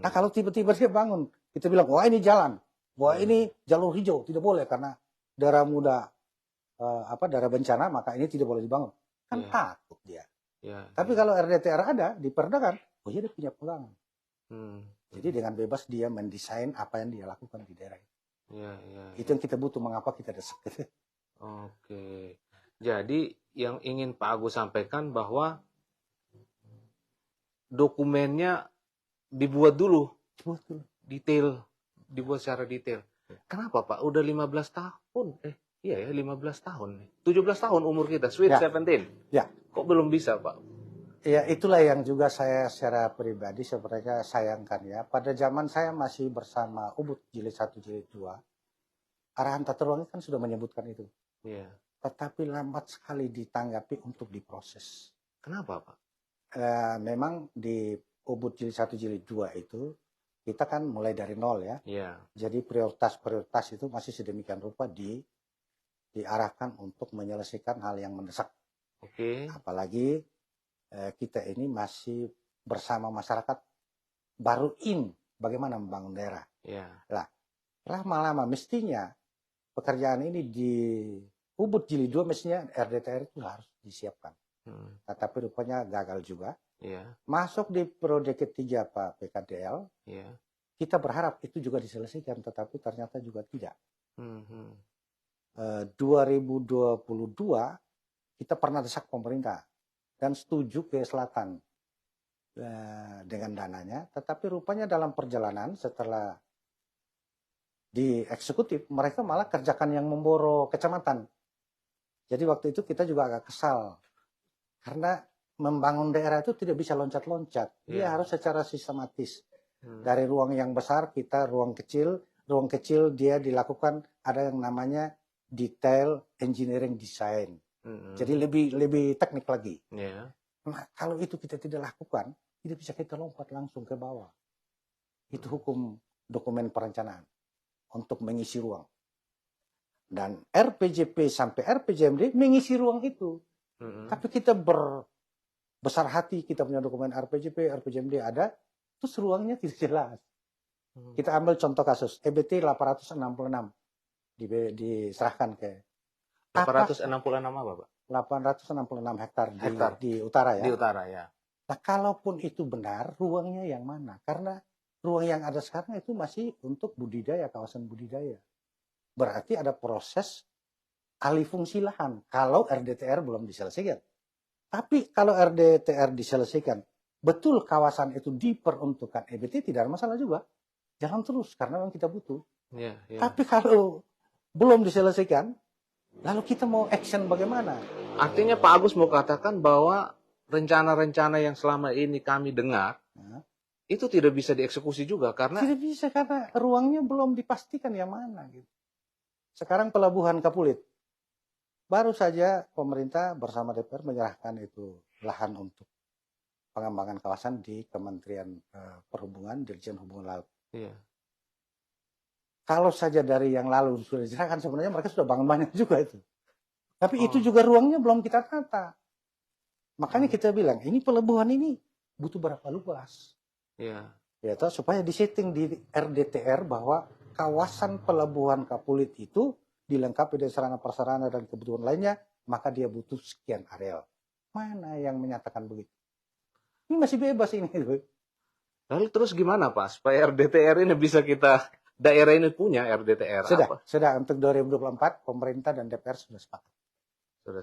Nah, kalau tiba-tiba dia bangun, kita bilang, wah ini jalan, wah ini jalur hijau, tidak boleh karena daerah daerah bencana, maka ini tidak boleh dibangun. Kan takut dia. Tapi kalau RDTR ada di Perda kan, oh iya dia punya pegangan. Jadi dengan bebas dia mendesain apa yang dia lakukan di daerah itu. Itu yang kita butuh, mengapa kita desak. Jadi yang ingin Pak Agus sampaikan bahwa dokumennya dibuat dulu. Detail, dibuat secara detail. Kenapa Pak? Udah 15 tahun. 15 tahun. 17 tahun umur kita, sweet 17. Kok belum bisa Pak? Ya, itulah yang juga saya secara pribadi sebenarnya sayangkan ya. Pada zaman saya masih bersama Ubud Jilid 1, Jilid 2, arahan tata ruang kan sudah menyebutkan itu. Tetapi lambat sekali ditanggapi untuk diproses. Kenapa Pak? Memang di Ubud Jilid 1, Jilid 2 itu, kita kan mulai dari nol ya. Jadi prioritas-prioritas itu masih sedemikian rupa diarahkan untuk menyelesaikan hal yang mendesak. Apalagi kita ini masih bersama masyarakat baru bagaimana membangun daerah. Lama-lama mestinya pekerjaan ini di Ubud Jilid 2 mestinya RDTR itu harus disiapkan. Tetapi rupanya gagal juga. Masuk di periode ketiga Pak PKDL, kita berharap itu juga diselesaikan, tetapi ternyata juga tidak. 2022 kita pernah desak pemerintah dan setuju ke selatan dengan dananya, tetapi rupanya dalam perjalanan setelah di eksekutif mereka malah kerjakan yang Memboro kecamatan. Jadi waktu itu kita juga agak kesal karena membangun daerah itu tidak bisa loncat-loncat, dia harus secara sistematis. Dari ruang yang besar kita ruang kecil dia dilakukan ada yang namanya detail engineering design. Jadi lebih teknik lagi. Nah, kalau itu kita tidak lakukan, tidak bisa kita lompat langsung ke bawah. Itu hukum dokumen perencanaan untuk mengisi ruang. Dan RPJP sampai RPJMD mengisi ruang itu. Tapi kita besar hati, kita punya dokumen RPJP, RPJMD ada, terus ruangnya tidak jelas. Kita ambil contoh kasus EBT 866 diserahkan ke 866 apa, Pak? 866 hektar di utara ya. Di utara ya. Nah, kalaupun itu benar, ruangnya yang mana? Karena ruang yang ada sekarang itu masih untuk budidaya, kawasan budidaya. Berarti ada proses alih fungsi lahan kalau RDTR belum diselesaikan. Tapi kalau RDTR diselesaikan, betul kawasan itu diperuntukkan EBT, tidak ada masalah juga. Jalan terus karena memang kita butuh. Tapi kalau belum diselesaikan, lalu kita mau action bagaimana? Artinya Pak Agus mau katakan bahwa rencana-rencana yang selama ini kami dengar, itu tidak bisa dieksekusi juga karena... Tidak bisa karena ruangnya belum dipastikan yang mana. Gitu. Sekarang pelabuhan Kapulit. Baru saja pemerintah bersama DPR menyerahkan itu lahan untuk pengembangan kawasan di Kementerian Perhubungan, Dirjen Hubungan Laut. Kalau saja dari yang lalu sudah diserahkan, sebenarnya mereka sudah bangun banyak juga itu. Tapi itu juga ruangnya belum kita tata. Makanya kita bilang, ini pelabuhan ini butuh berapa luas. Supaya disetting di RDTR bahwa kawasan pelabuhan Kapulit itu dilengkapi dengan sarana prasarana dan kebutuhan lainnya, maka dia butuh sekian areal. Mana yang menyatakan begitu? Ini masih bebas ini. Lalu terus gimana Pak? Supaya RDTR ini bisa kita, daerah ini punya RDTR. Sudah untuk 2024 pemerintah dan DPR sudah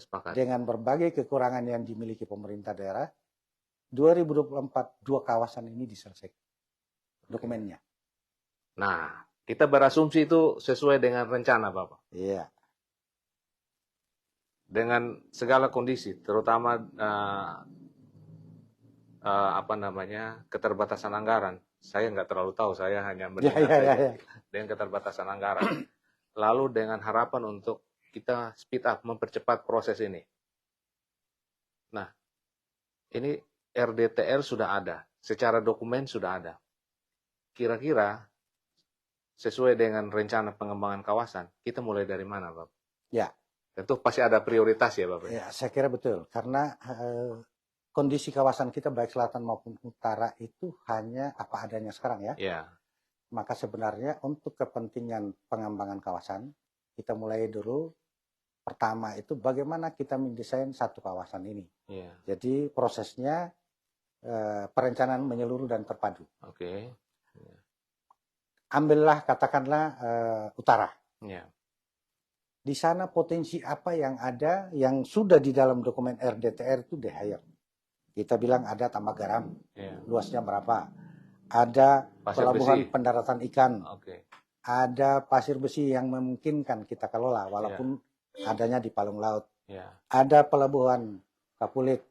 sepakat. Dengan berbagai kekurangan yang dimiliki pemerintah daerah, 2024 dua kawasan ini diselesaikan dokumennya. Nah, kita berasumsi itu sesuai dengan rencana Bapak. Iya. Dengan segala kondisi, terutama keterbatasan anggaran. Saya nggak terlalu tahu, saya hanya mendengar dengan keterbatasan anggaran. Lalu dengan harapan untuk kita speed up, mempercepat proses ini. Nah, ini RDTR sudah ada, secara dokumen sudah ada. Kira-kira sesuai dengan rencana pengembangan kawasan, kita mulai dari mana, Bapak? Ya. Tentu pasti ada prioritas ya, Bapak? Ya, saya kira betul. Karena kondisi kawasan kita baik selatan maupun utara itu hanya apa adanya sekarang ya. Maka sebenarnya untuk kepentingan pengembangan kawasan, kita mulai dulu. Pertama itu bagaimana kita mendesain satu kawasan ini. Jadi prosesnya perencanaan menyeluruh dan terpadu. Ambillah katakanlah utara. Di sana potensi apa yang ada yang sudah di dalam dokumen RDTR itu di-hire. Kita bilang ada tambak garam, luasnya berapa. Ada pelabuhan pendaratan ikan. Ada pasir besi yang memungkinkan kita kelola walaupun adanya di palung laut. Ada pelabuhan Kapulit.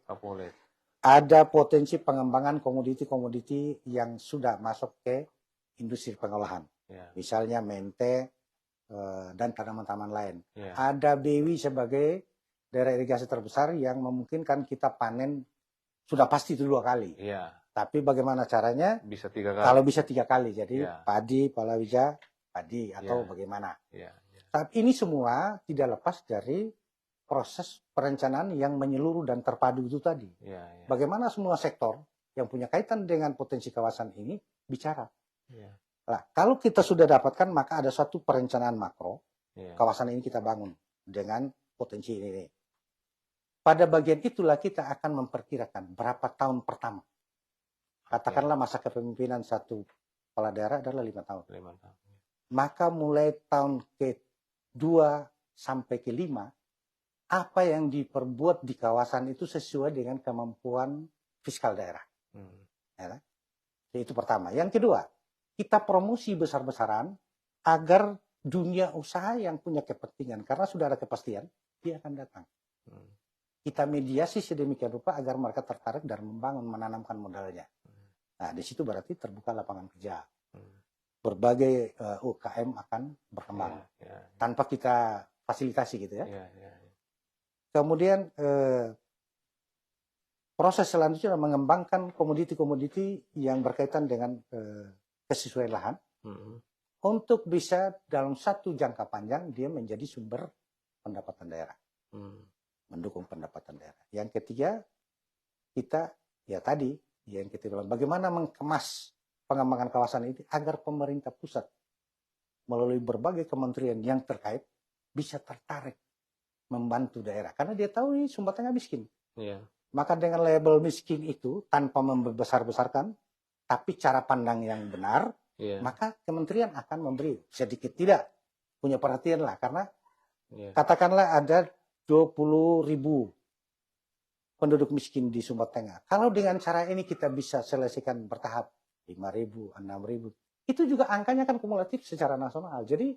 Ada potensi pengembangan komoditi-komoditi yang sudah masuk ke industri pengolahan. Misalnya mente dan tanaman-tanaman lain. Ada BW sebagai daerah irigasi terbesar yang memungkinkan kita panen sudah pasti itu 2 kali. Tapi bagaimana caranya? Bisa 3 kali. Kalau bisa 3 kali. Jadi padi, palawija, padi atau bagaimana. Tapi ini semua tidak lepas dari proses perencanaan yang menyeluruh dan terpadu itu tadi. Bagaimana semua sektor yang punya kaitan dengan potensi kawasan ini bicara. Nah, kalau kita sudah dapatkan, maka ada suatu perencanaan makro. Kawasan ini kita bangun dengan potensi ini. Pada bagian itulah kita akan memperkirakan berapa tahun pertama. Katakanlah masa kepemimpinan satu kepala daerah adalah 5 tahun. Maka mulai tahun ke-2 sampai ke-5, apa yang diperbuat di kawasan itu sesuai dengan kemampuan fiskal daerah. Itu pertama. Yang kedua, kita promosi besar-besaran agar dunia usaha yang punya kepentingan, karena sudah ada kepastian, dia akan datang. Kita mediasi sedemikian rupa agar mereka tertarik dan membangun, menanamkan modalnya. Nah, di situ berarti terbuka lapangan kerja. Berbagai UKM akan berkembang tanpa kita fasilitasi gitu ya. Kemudian proses selanjutnya adalah mengembangkan komoditi-komoditi yang berkaitan dengan kesesuaian lahan untuk bisa dalam satu jangka panjang dia menjadi sumber pendapatan daerah, mendukung pendapatan daerah. Yang ketiga, kita ya tadi yang kita bilang bagaimana mengemas pengembangan kawasan ini agar pemerintah pusat melalui berbagai kementerian yang terkait bisa tertarik membantu daerah karena dia tahu ini Sumba Tengah miskin. Maka dengan label miskin itu tanpa membesar-besarkan tapi cara pandang yang benar, maka kementerian akan memberi sedikit tidak punya perhatian lah karena katakanlah ada 20.000 penduduk miskin di Sumba Tengah. Kalau dengan cara ini kita bisa selesaikan bertahap 5.000, 6.000, itu juga angkanya kan kumulatif secara nasional. Jadi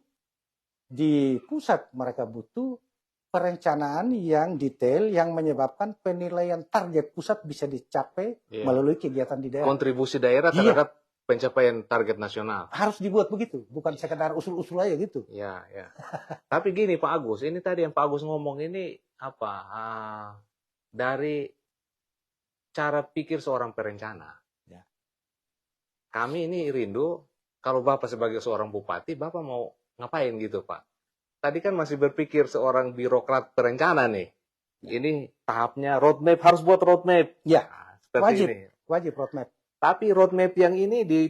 di pusat mereka butuh perencanaan yang detail yang menyebabkan penilaian target pusat bisa dicapai melalui kegiatan di daerah. Kontribusi daerah terhadap pencapaian target nasional. Harus dibuat begitu, bukan sekedar usul-usul aja gitu. Ya. Tapi gini Pak Agus, ini tadi yang Pak Agus ngomong ini apa? Dari cara pikir seorang perencana. Kami ini rindu, kalau Bapak sebagai seorang bupati, Bapak mau ngapain gitu Pak? Tadi kan masih berpikir seorang birokrat perencana nih. Ini tahapnya roadmap, harus buat roadmap. Ya, seperti ini. Wajib roadmap. Tapi roadmap yang ini di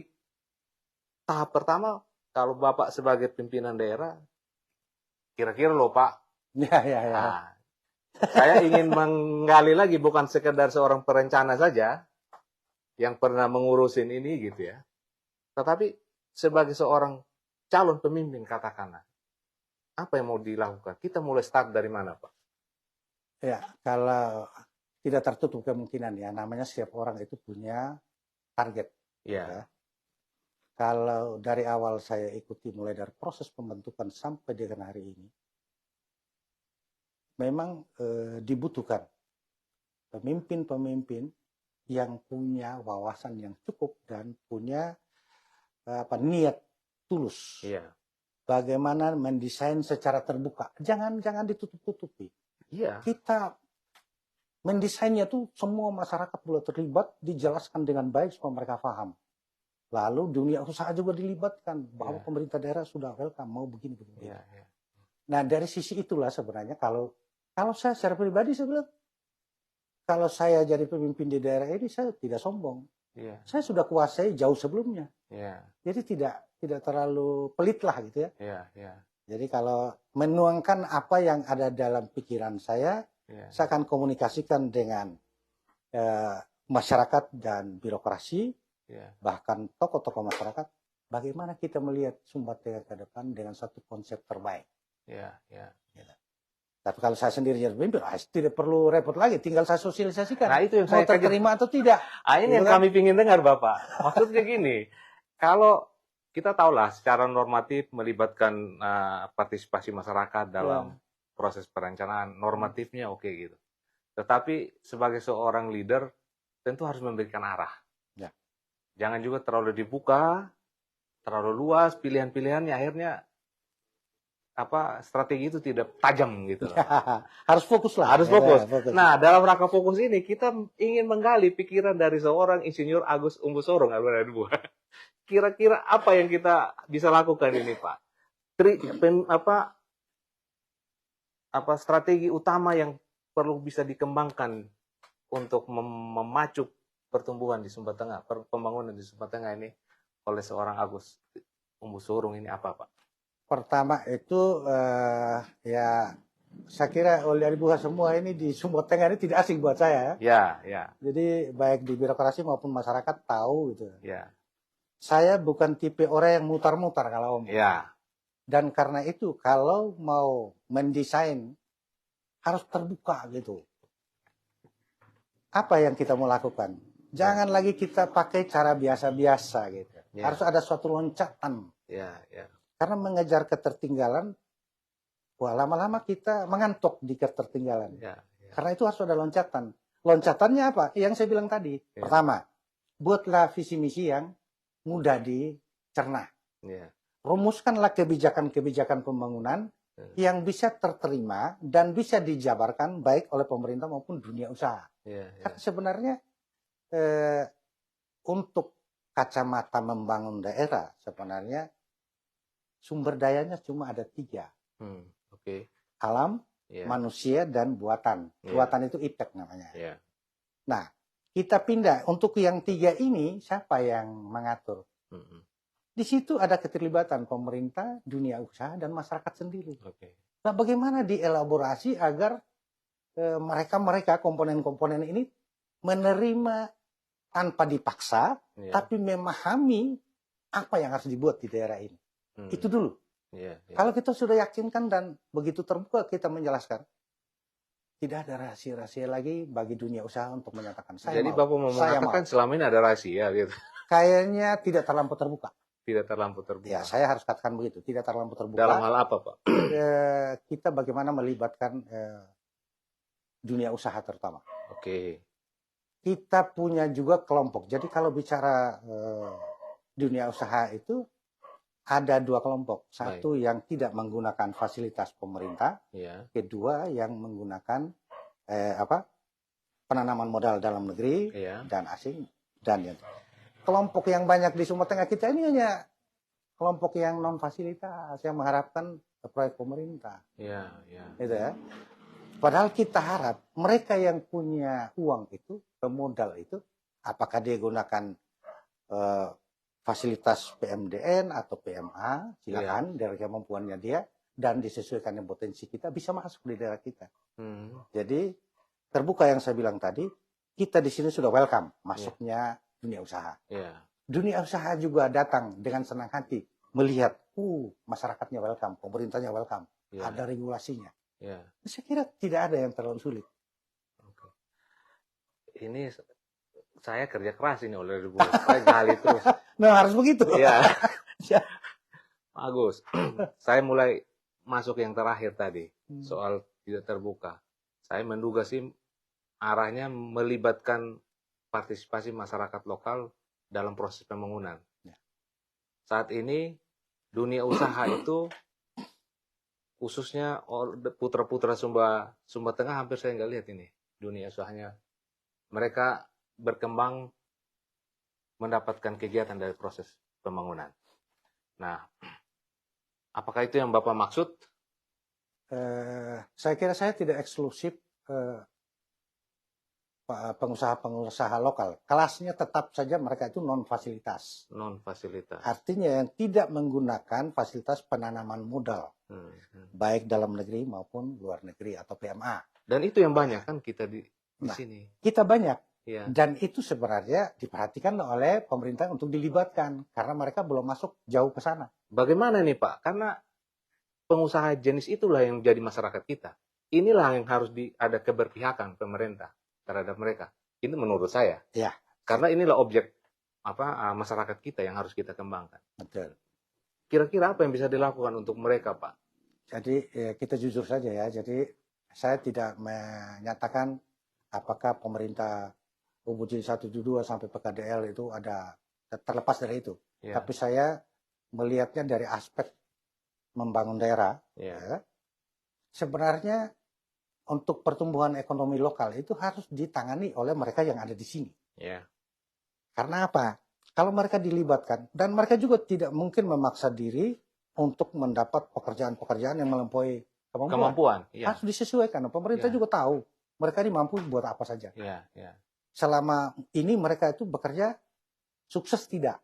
tahap pertama, kalau Bapak sebagai pimpinan daerah, kira-kira loh Pak. Ya. Saya ingin menggali lagi, bukan sekedar seorang perencana saja, yang pernah mengurusin ini gitu ya. Tetapi sebagai seorang calon pemimpin katakanlah, apa yang mau dilakukan? Kita mulai start dari mana Pak? Ya, kalau tidak tertutup kemungkinan ya, namanya setiap orang itu punya target. Ya. Kalau dari awal saya ikuti mulai dari proses pembentukan sampai dengan hari ini, memang dibutuhkan pemimpin-pemimpin yang punya wawasan yang cukup dan punya niat tulus. Bagaimana mendesain secara terbuka. Jangan ditutup-tutupi. Kita mendesainnya tuh semua masyarakat boleh terlibat, dijelaskan dengan baik supaya mereka paham. Lalu dunia usaha juga dilibatkan bahwa pemerintah daerah sudah welcome mau begini. Nah dari sisi itulah sebenarnya kalau saya secara pribadi saya bilang kalau saya jadi pemimpin di daerah ini saya tidak sombong. Saya sudah kuasai jauh sebelumnya. Jadi tidak terlalu pelit lah gitu ya. Jadi kalau menuangkan apa yang ada dalam pikiran saya akan komunikasikan dengan masyarakat dan birokrasi, bahkan tokoh-tokoh masyarakat, bagaimana kita melihat Sumba Tengah ke depan dengan satu konsep terbaik. Tapi kalau saya sendiri jadi pemimpin, tidak perlu repot lagi, tinggal saya sosialisasikan. Nah, itu yang mau saya terima atau tidak. Ini yang kami ingin dengar Bapak. Maksudnya gini, kalau kita tahulah secara normatif melibatkan partisipasi masyarakat dalam proses perencanaan, normatifnya oke gitu. Tetapi sebagai seorang leader tentu harus memberikan arah. Jangan juga terlalu dibuka, terlalu luas pilihan-pilihannya, akhirnya strategi itu tidak tajam gitu. Harus fokus lah. Harus fokus. Nah, dalam rangka fokus ini kita ingin menggali pikiran dari seorang Insinyur Agus Umbusorong. Kira-kira apa yang kita bisa lakukan ini, Pak? Strategi utama yang perlu bisa dikembangkan untuk memacu pertumbuhan di Sumba Tengah, pembangunan di Sumba Tengah ini oleh seorang Agus Umbusorong ini apa, Pak? Pertama itu saya kira oleh ibu semua ini di Sumba Tengah ini tidak asing buat saya. Jadi baik di birokrasi maupun masyarakat tahu gitu. Saya bukan tipe orang yang mutar-mutar kalau ngomong. Dan karena itu kalau mau mendesain harus terbuka gitu. Apa yang kita mau lakukan? Jangan lagi kita pakai cara biasa-biasa gitu. Harus ada suatu loncatan. Karena mengejar ketertinggalan, lama-lama kita mengantuk di ketertinggalan. Karena itu harus ada loncatan. Loncatannya apa? Yang saya bilang tadi. Pertama, buatlah visi misi yang mudah dicerna. Yeah. Rumuskanlah kebijakan-kebijakan pembangunan yang bisa terterima dan bisa dijabarkan baik oleh pemerintah maupun dunia usaha. Karena sebenarnya untuk kacamata membangun daerah sebenarnya sumber dayanya cuma ada 3. Alam, manusia, dan buatan. Buatan itu iptek namanya. Nah, kita pindah untuk yang 3 ini, siapa yang mengatur? Di situ ada keterlibatan pemerintah, dunia usaha, dan masyarakat sendiri. Nah, bagaimana dielaborasi agar mereka komponen-komponen ini menerima tanpa dipaksa, tapi memahami apa yang harus dibuat di daerah ini. Itu dulu. Kalau kita sudah yakinkan dan begitu terbuka kita menjelaskan, tidak ada rahasia-rahasia lagi bagi dunia usaha untuk menyatakan saya Jadi mau. Bapak mau mengatakan selama ini ada rahasia gitu? Kayaknya tidak terlampau terbuka. Tidak terlampau terbuka. Ya, saya harus katakan begitu. Tidak terlampau terbuka. Dalam hal apa, Pak? Kita bagaimana melibatkan dunia usaha terutama. Kita punya juga kelompok. Jadi kalau bicara dunia usaha itu ada 2 kelompok. Satu yang tidak menggunakan fasilitas pemerintah. Kedua yang menggunakan penanaman modal dalam negeri dan asing. Dan kelompok yang banyak di Sumatera Tengah kita ini hanya kelompok yang non fasilitas yang mengharapkan proyek pemerintah. Gitu ya. Padahal kita harap mereka yang punya uang itu, modal itu, apakah dia gunakan fasilitas PMDN atau PMA, silakan dari kemampuannya dia dan disesuaikan dengan potensi kita bisa masuk di daerah kita. Jadi terbuka yang saya bilang tadi, kita di sini sudah welcome masuknya dunia usaha. Dunia usaha juga datang dengan senang hati melihat, masyarakatnya welcome, pemerintahnya welcome, ada regulasinya. Saya kira tidak ada yang terlalu sulit. Ini saya kerja keras ini oleh Ibu. Saya gali terus. Nah, harus begitu. Bagus. Saya mulai masuk yang terakhir tadi, soal tidak terbuka. Saya menduga sih arahnya melibatkan partisipasi masyarakat lokal dalam proses pembangunan. Saat ini dunia usaha itu khususnya putra-putra Sumba Tengah hampir saya nggak lihat ini dunia usahanya. Mereka berkembang mendapatkan kegiatan dari proses pembangunan. Nah, apakah itu yang Bapak maksud? Saya kira saya tidak eksklusif pengusaha-pengusaha lokal. Kelasnya tetap saja mereka itu non-fasilitas. Non-fasilitas. Artinya yang tidak menggunakan fasilitas penanaman modal. Baik dalam negeri maupun luar negeri atau PMA. Dan itu yang banyak kan kita di sini. Kita banyak. Dan itu sebenarnya diperhatikan oleh pemerintah untuk dilibatkan. Karena mereka belum masuk jauh ke sana. Bagaimana nih Pak? Karena pengusaha jenis itulah yang menjadi masyarakat kita. Inilah yang harus ada keberpihakan pemerintah terhadap mereka. Ini menurut saya. Karena inilah objek masyarakat kita yang harus kita kembangkan. Betul. Kira-kira apa yang bisa dilakukan untuk mereka, Pak? Jadi kita jujur saja ya. Jadi saya tidak menyatakan apakah pemerintah UBUD 172 sampai PKDL itu ada terlepas dari itu. Tapi saya melihatnya dari aspek membangun daerah. Sebenarnya untuk pertumbuhan ekonomi lokal itu harus ditangani oleh mereka yang ada di sini. Karena apa? Kalau mereka dilibatkan, dan mereka juga tidak mungkin memaksa diri untuk mendapat pekerjaan-pekerjaan yang melampaui kemampuan. Harus disesuaikan. Pemerintah juga tahu mereka ini mampu buat apa saja. Selama ini mereka itu bekerja sukses tidak.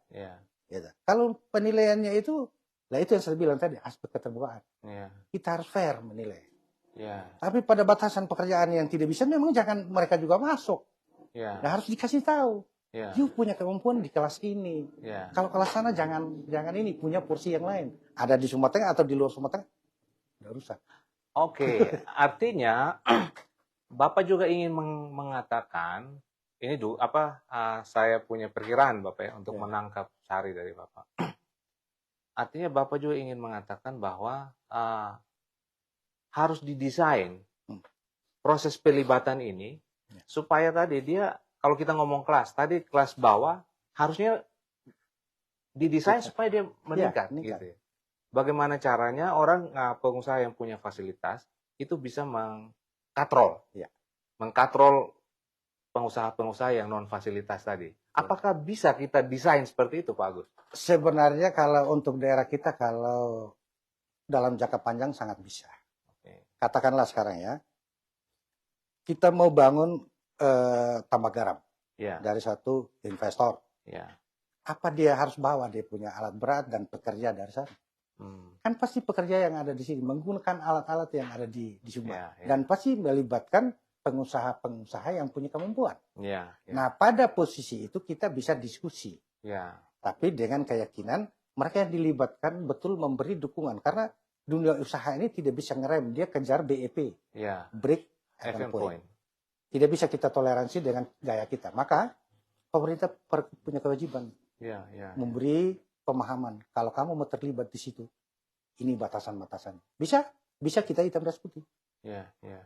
Gitu. Kalau penilaiannya itu, itu yang saya bilang tadi, aspek keterbukaan. Kita harus fair menilai. Tapi pada batasan pekerjaan yang tidak bisa, memang jangan mereka juga masuk. Nah, harus dikasih tahu. You punya kemampuan di kelas ini. Kalau kelas sana jangan ini, punya porsi yang lain. Ada di Sumatera Tengah atau di luar Sumatera Tengah, nggak rusak. Artinya Bapak juga ingin mengatakan ini saya punya perkiraan Bapak ya untuk menangkap sari dari Bapak. Artinya Bapak juga ingin mengatakan bahwa harus didesain proses pelibatan ini supaya tadi dia kalau kita ngomong kelas, tadi kelas bawah harusnya didesain supaya dia meningkat. meningkat. Gitu ya. Bagaimana caranya orang pengusaha yang punya fasilitas itu bisa mengkatrol, mengkatrol pengusaha-pengusaha yang non fasilitas tadi. Apakah bisa kita desain seperti itu, Pak Agus? Sebenarnya kalau untuk daerah kita, kalau dalam jangka panjang sangat bisa. Katakanlah sekarang ya, kita mau bangun tambak garam dari satu investor. Apa dia harus bawa dia punya alat berat dan pekerja dari sana? Kan pasti pekerja yang ada di sini menggunakan alat-alat yang ada di Sumbar. Dan pasti melibatkan pengusaha-pengusaha yang punya kemampuan. Nah, pada posisi itu kita bisa diskusi. Tapi dengan keyakinan mereka yang dilibatkan betul memberi dukungan. Karena dunia usaha ini tidak bisa ngerem. Dia kejar BEP. Break even point. Tidak bisa kita toleransi dengan gaya kita. Maka pemerintah punya kewajiban memberi pemahaman. Kalau kamu mau terlibat di situ, ini batasan-batasan. Bisa kita hitam dan putih.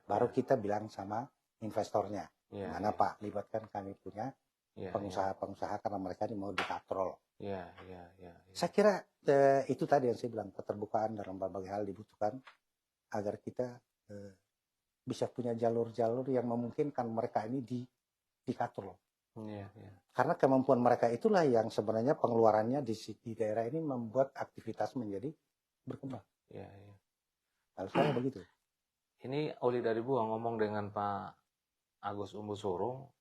Baru kita bilang sama investornya, mana Pak, libatkan kami punya pengusaha-pengusaha karena mereka ini mau dikatrol. Saya kira itu tadi yang saya bilang, keterbukaan dalam berbagai hal dibutuhkan agar kita bisa punya jalur-jalur yang memungkinkan mereka ini dikatrol. Karena kemampuan mereka itulah yang sebenarnya pengeluarannya di daerah ini membuat aktivitas menjadi berkembang. Kalau saya begitu. Ini Oli dari Buah ngomong dengan Pak Agus Umbusoro,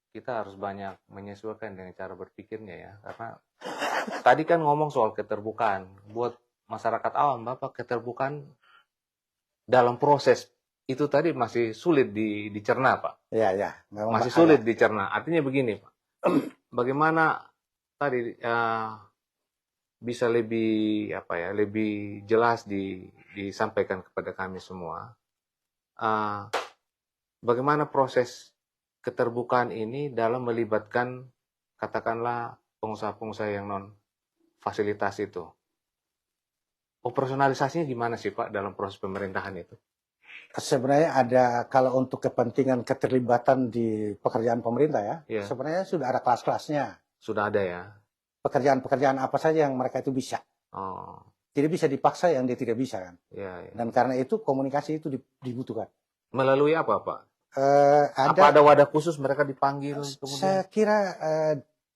kita harus banyak menyesuaikan dengan cara berpikirnya ya. Karena tadi kan ngomong soal keterbukaan. Buat masyarakat awam, Bapak, keterbukaan dalam proses itu tadi masih sulit dicerna, Pak. Masih sulit dicerna. Artinya begini, Pak. Bagaimana tadi bisa lebih lebih jelas disampaikan kepada kami semua. Bagaimana proses keterbukaan ini dalam melibatkan katakanlah pengusaha-pengusaha yang non fasilitas itu. Operasionalisasinya gimana sih, Pak, dalam proses pemerintahan itu? Sebenarnya ada, kalau untuk kepentingan keterlibatan di pekerjaan pemerintah sebenarnya sudah ada kelas-kelasnya. Sudah ada ya. Pekerjaan-pekerjaan apa saja yang mereka itu bisa. Tidak bisa dipaksa yang dia tidak bisa kan. Dan karena itu komunikasi itu dibutuhkan. Melalui apa, Pak? Apa ada wadah khusus mereka dipanggil? Saya kira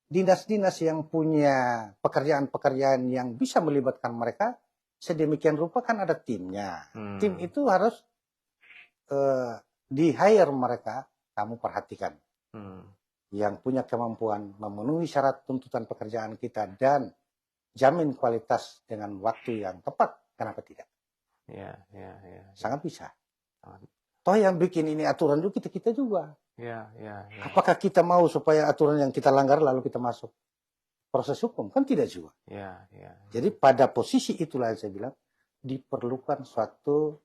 dinas-dinas yang punya pekerjaan-pekerjaan yang bisa melibatkan mereka, sedemikian rupa kan ada timnya. Tim itu harus di-hire mereka, kamu perhatikan. Yang punya kemampuan memenuhi syarat tuntutan pekerjaan kita dan jamin kualitas dengan waktu yang tepat, kenapa tidak? Sangat bisa. Toh yang bikin ini aturan juga kita juga. Apakah kita mau supaya aturan yang kita langgar lalu kita masuk proses hukum? Kan tidak juga. Jadi pada posisi itulah yang saya bilang diperlukan suatu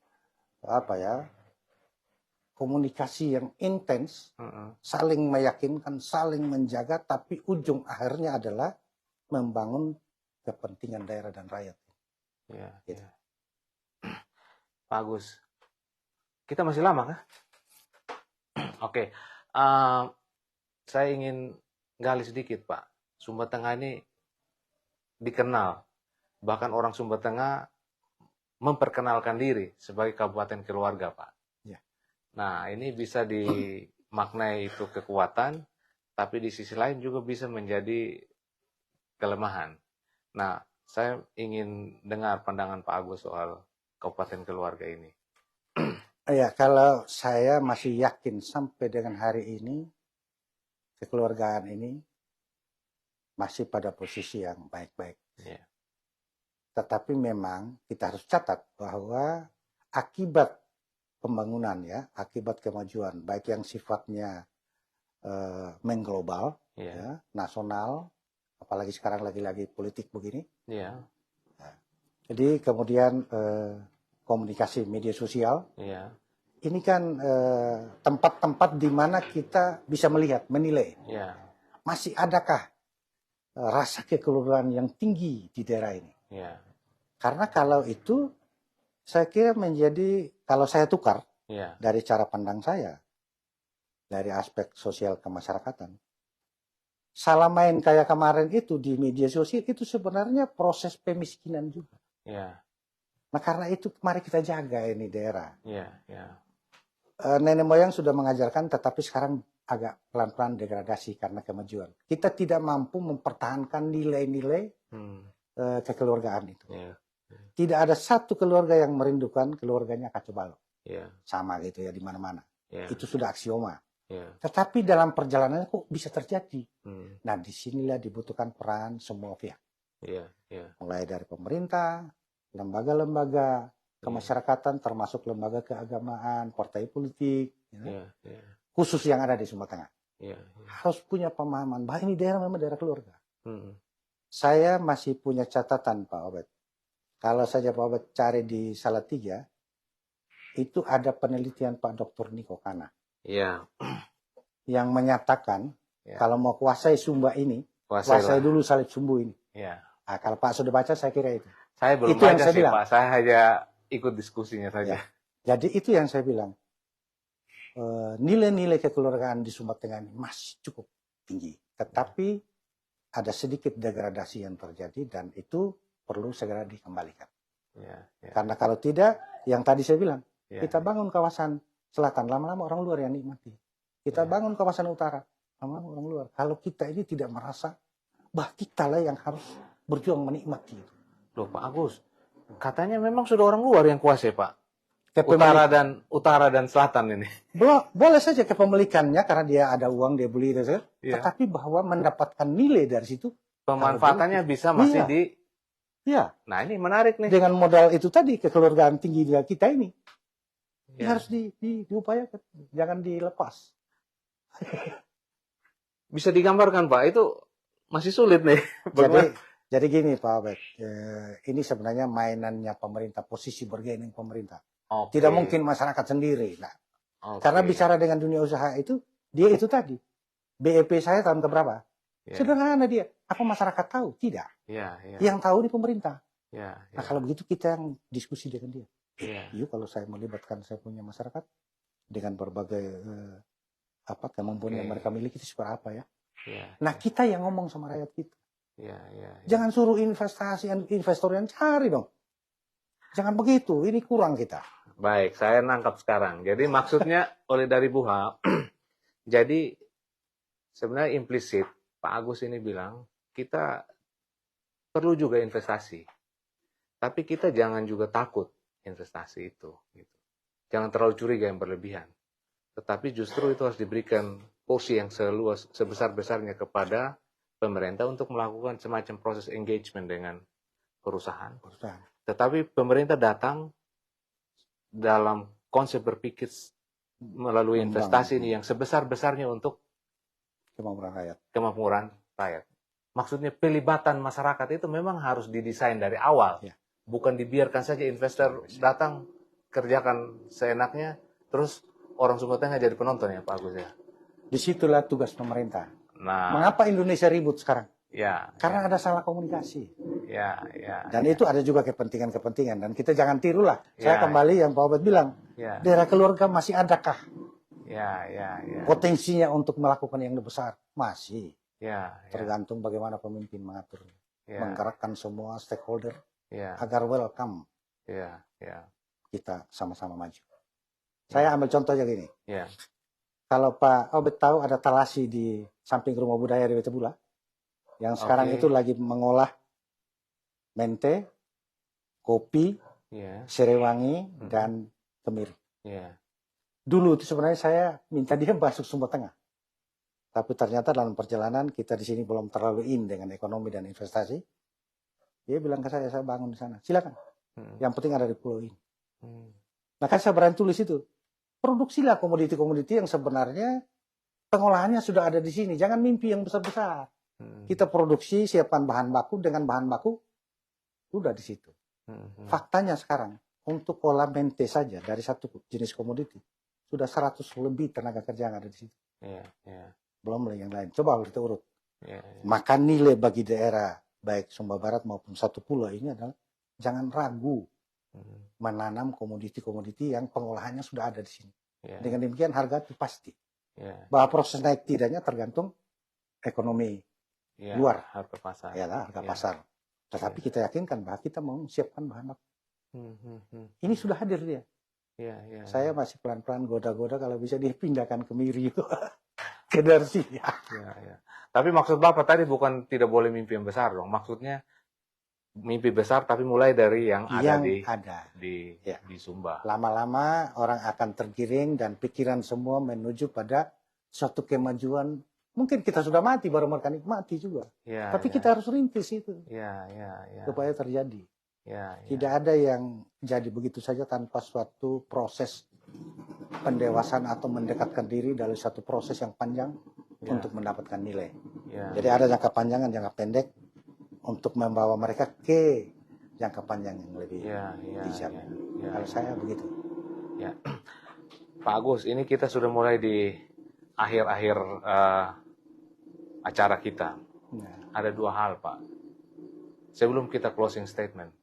komunikasi yang intens, saling meyakinkan, saling menjaga, tapi ujung akhirnya adalah membangun kepentingan daerah dan rakyat. Gitu. Bagus. Kita masih lama kah? Oke. Saya ingin gali sedikit, Pak. Sumba Tengah ini dikenal. Bahkan orang Sumba Tengah memperkenalkan diri sebagai kabupaten keluarga, Pak. Nah, ini bisa dimaknai itu kekuatan, tapi di sisi lain juga bisa menjadi kelemahan. Nah, saya ingin dengar pandangan Pak Agus soal kabupaten keluarga ini. Kalau saya masih yakin sampai dengan hari ini, kekeluargaan ini masih pada posisi yang baik-baik. Tetapi memang kita harus catat bahwa akibat pembangunan akibat kemajuan, baik yang sifatnya mengglobal, nasional, apalagi sekarang lagi-lagi politik begini. Jadi kemudian komunikasi media sosial, ini kan tempat-tempat di mana kita bisa melihat, menilai, masih adakah rasa kekeluargaan yang tinggi di daerah ini. Karena kalau itu, saya kira menjadi, kalau saya tukar dari cara pandang saya, dari aspek sosial kemasyarakatan. Salah main kayak kemarin itu di media sosial itu sebenarnya proses pemiskinan juga. Ya. Nah karena itu mari kita jaga ini daerah. Ya, ya. Nenek moyang sudah mengajarkan, tetapi sekarang agak pelan-pelan degradasi karena kemajuan. Kita tidak mampu mempertahankan nilai-nilai kekeluargaan itu. Ya. Tidak ada satu keluarga yang merindukan keluarganya kacau balau. Ya. Sama gitu ya di mana-mana. Ya. Itu sudah aksioma. Ya. Tetapi dalam perjalanannya kok bisa terjadi. Nah disinilah dibutuhkan peran semua pihak. Ya. Ya. Mulai dari pemerintah, lembaga-lembaga kemasyarakatan, termasuk lembaga keagamaan, partai politik, ya. Ya. Khusus yang ada di Sumatera Tengah. Ya. Ya. Harus punya pemahaman bahwa ini daerah memang daerah keluarga. Saya masih punya catatan Pak Obed. Kalau saja Pak Obed cari di Salatiga, itu ada penelitian Pak Dr. Niko Kana. Ya. Yang menyatakan, ya, kalau mau kuasai Sumba ini, kuasai dulu Salib Sumbu ini. Ya. Nah, kalau Pak sudah baca, saya kira itu. Saya belum itu baca yang saya sih bilang. Pak, saya hanya ikut diskusinya saja. Ya. Jadi itu yang saya bilang. Nilai-nilai kekeluargaan di Sumba Tengah ini masih cukup tinggi. Tetapi ada sedikit degradasi yang terjadi dan itu perlu segera dikembalikan. Ya. Ya. Karena kalau tidak, yang tadi saya bilang, ya, kita bangun kawasan selatan, lama-lama orang luar yang nikmati. Kita bangun kawasan utara, lama-lama orang luar. Kalau kita ini tidak merasa bahwa kita lah yang harus berjuang menikmati itu. Loh Pak Agus, katanya memang sudah orang luar yang kuasai Pak. Utara dan selatan ini. Boleh saja kepemilikannya karena dia ada uang, dia beli itu. Ya. Tetapi bahwa mendapatkan nilai dari situ. Pemanfaatannya bisa masih iya. di... Iya. Nah ini menarik nih. Dengan modal itu tadi, kekeluargaan tinggi kita ini. Ya. Harus diupayakan, jangan dilepas. Bisa digambarkan Pak, itu masih sulit nih. Jadi gini Pak Abed, ini sebenarnya mainannya pemerintah, posisi bergening pemerintah. Okay. Tidak mungkin masyarakat sendiri. Nah, karena bicara dengan dunia usaha itu, dia itu tadi. BEP saya tahun keberapa? Yeah. Sederhana dia. Apa masyarakat tahu? Tidak. Yeah, yeah. Yang tahu di pemerintah. Yeah, yeah. Nah kalau begitu kita yang diskusi dengan dia. Yuk kalau saya melibatkan saya punya masyarakat dengan berbagai kemampuan yang mereka miliki itu seperti apa ya. Yeah, nah kita yang ngomong sama rakyat kita. Yeah, yeah, yeah. Jangan suruh investor yang cari dong. Jangan begitu, ini kurang kita. Baik, saya nangkap sekarang. Jadi maksudnya oleh dari Buha, jadi sebenarnya implisit Pak Agus ini bilang, kita perlu juga investasi. Tapi kita jangan juga takut investasi itu. Gitu. Jangan terlalu curiga yang berlebihan. Tetapi justru itu harus diberikan porsi yang sebesar-besarnya kepada pemerintah untuk melakukan semacam proses engagement dengan perusahaan. Tetapi pemerintah datang dalam konsep berpikir melalui investasi ini yang sebesar-besarnya untuk kemakmuran rakyat. Maksudnya pelibatan masyarakat itu memang harus didesain dari awal. Ya. Bukan dibiarkan saja investor datang, kerjakan seenaknya, terus orang Sumatera Tengah jadi penonton ya Pak Agus ya. Disitulah tugas pemerintah. Nah, mengapa Indonesia ribut sekarang? Ya, karena ada salah komunikasi. Ya, ya. Dan itu ada juga kepentingan-kepentingan. Dan kita jangan tirulah. Saya kembali yang Pak Obed bilang. Ya. Daerah keluarga masih adakah? Ya. Potensinya untuk melakukan yang lebih besar? Masih. Ya. Tergantung bagaimana pemimpin mengatur. Ya. Menggerakkan semua stakeholder. Ya. Agar welcome. Ya. Kita sama-sama maju. Saya ambil contohnya gini. Ya. Kalau Pak Obed tahu ada talasi di samping rumah budaya di Betebula. Yang sekarang itu lagi mengolah mente, kopi, serewangi, dan kemiri. Dulu itu sebenarnya saya minta dia masuk Sumba Tengah. Tapi ternyata dalam perjalanan kita di sini belum terlalu in dengan ekonomi dan investasi. Dia bilang ke saya bangun di sana. Silakan. Yang penting ada di pulau ini. Nah kan saya berani tulis itu. Produksilah komoditi-komoditi yang sebenarnya pengolahannya sudah ada di sini. Jangan mimpi yang besar-besar. Kita produksi, siapkan bahan baku dengan bahan baku sudah di situ. Faktanya sekarang untuk olah mente saja dari satu jenis komoditi sudah 100 lebih tenaga kerja yang ada di situ. Belum yang lain. Coba kita urut. Maka nilai bagi daerah baik Sumba Barat maupun satu pulau ini adalah jangan ragu menanam komoditi-komoditi yang pengolahannya sudah ada di sini. Dengan demikian harga itu pasti. Bahwa proses naik tidaknya tergantung ekonomi luar, harga pasar. Ya, harga pasar. Tetapi kita yakinkan bahwa kita mau siapkan bahan baku. Ini sudah hadir dia. Saya masih pelan-pelan goda-goda kalau bisa dipindahkan ke Miri ke Darsi. Tapi maksud Bapak tadi bukan tidak boleh mimpi yang besar dong. Maksudnya mimpi besar tapi mulai dari yang ada di Sumba. Lama-lama orang akan tergiring dan pikiran semua menuju pada suatu kemajuan. Mungkin kita sudah mati baru mereka nikmati juga. Tapi kita harus rintis itu supaya terjadi. Tidak ada yang jadi begitu saja tanpa suatu proses pendewasaan atau mendekatkan diri dari satu proses yang panjang untuk mendapatkan nilai. Jadi ada jangka panjang dan jangka pendek untuk membawa mereka ke jangka panjang yang lebih bijak. Kalau saya begitu. Pak Agus, ini kita sudah mulai di akhir-akhir acara kita. Ada dua hal, Pak. Sebelum kita closing statement,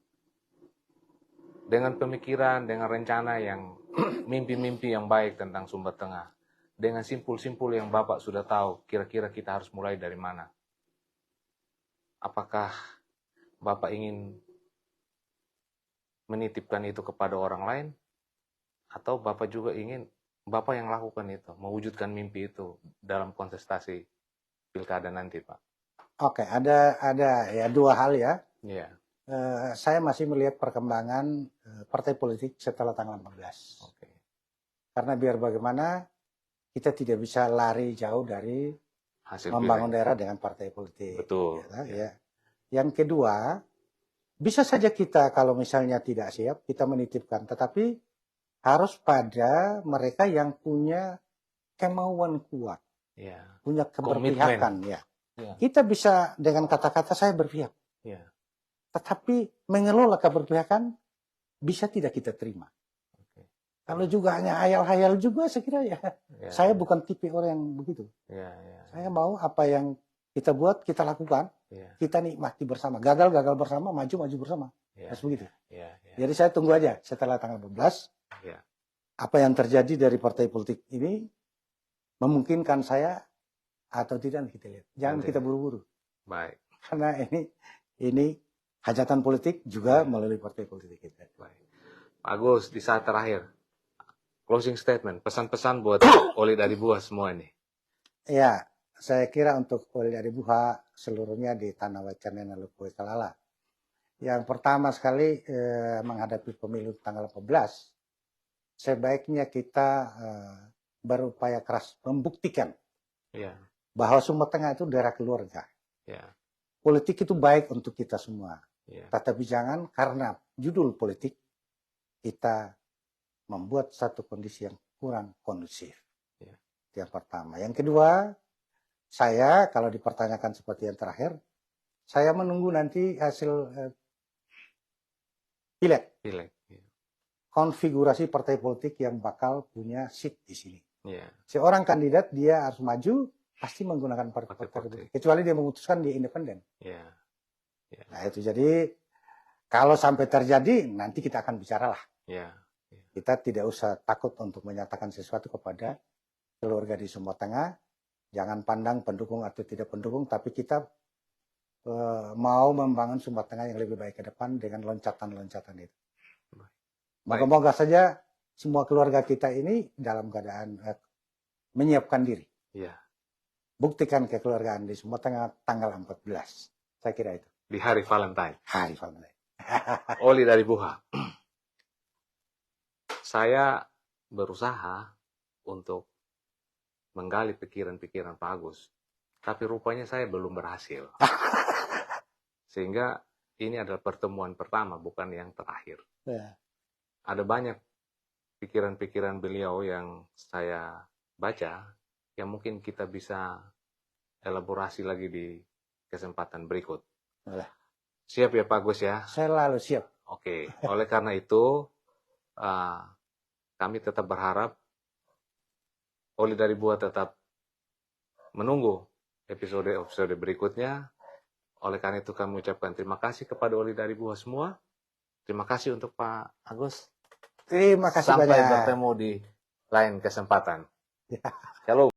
dengan pemikiran, dengan rencana yang mimpi-mimpi yang baik tentang Sumba Tengah, dengan simpul-simpul yang Bapak sudah tahu, kira-kira kita harus mulai dari mana? Apakah Bapak ingin menitipkan itu kepada orang lain? Atau Bapak juga ingin Bapak yang lakukan itu, mewujudkan mimpi itu dalam kontestasi pilkada nanti, Pak? Oke, ada ya dua hal ya. Saya masih melihat perkembangan partai politik setelah tanggal 14. Karena biar bagaimana kita tidak bisa lari jauh dari hasil membangun daerah dengan partai politik. Betul. Yang kedua, bisa saja kita kalau misalnya tidak siap, kita menitipkan. Tetapi harus pada mereka yang punya kemauan kuat. Punya keberpihakan. Kita bisa dengan kata-kata saya berpihak. Tetapi mengelola keberpihakan bisa tidak kita terima. Kalau juga hanya hayal-hayal juga saya kira saya bukan tipe orang yang begitu. Saya mau apa yang kita buat, kita lakukan, kita nikmati bersama. Gagal bersama, maju bersama. Harus begitu. Jadi saya tunggu aja setelah tanggal 12. Apa yang terjadi dari partai politik ini memungkinkan saya atau tidak kita lihat. Jangan kita buru-buru. Baik. Karena ini hajatan politik juga melalui partai politik kita. Baik. Pak Agus, di saat terakhir, closing statement, pesan-pesan buat Oli dari Buah semua ini. Ya, saya kira untuk Oli dari Buah seluruhnya di Tanah Wacana Lukuy Kalala. Yang pertama sekali menghadapi pemilu tanggal 14, sebaiknya kita berupaya keras membuktikan bahwa Sumba Tengah itu daerah keluarga. Politik itu baik untuk kita semua. Tetapi jangan karena judul politik kita membuat satu kondisi yang kurang kondusif. Yang pertama. Yang kedua, saya kalau dipertanyakan seperti yang terakhir, saya menunggu nanti hasil pileg. Konfigurasi partai politik yang bakal punya seat di sini. Seorang kandidat dia harus maju pasti menggunakan partai politik. Kecuali dia memutuskan dia independen. Nah itu jadi kalau sampai terjadi nanti kita akan bicaralah. Kita tidak usah takut untuk menyatakan sesuatu kepada keluarga di Sumba Tengah. Jangan pandang pendukung atau tidak pendukung, tapi kita mau membangun Sumba Tengah yang lebih baik ke depan dengan loncatan-loncatan itu. Moga-moga saja semua keluarga kita ini dalam keadaan menyiapkan diri. Buktikan kekeluargaan di Sumba Tengah tanggal 14. Saya kira itu. Di hari Valentine. Hari Valentine. Oli dari Buah. Saya berusaha untuk menggali pikiran-pikiran Pak Agus. Tapi rupanya saya belum berhasil. Sehingga ini adalah pertemuan pertama, bukan yang terakhir. Ada banyak pikiran-pikiran beliau yang saya baca, yang mungkin kita bisa elaborasi lagi di kesempatan berikut. Siap ya Pak Agus ya? Saya lalu siap. Oke, oleh karena itu kami tetap berharap Oli dari Buah tetap menunggu episode berikutnya. Oleh karena itu kami ucapkan terima kasih kepada Oli dari Buah semua. Terima kasih untuk Pak Agus. Terima kasih Sampai banyak. bertemu di lain kesempatan. Shalom.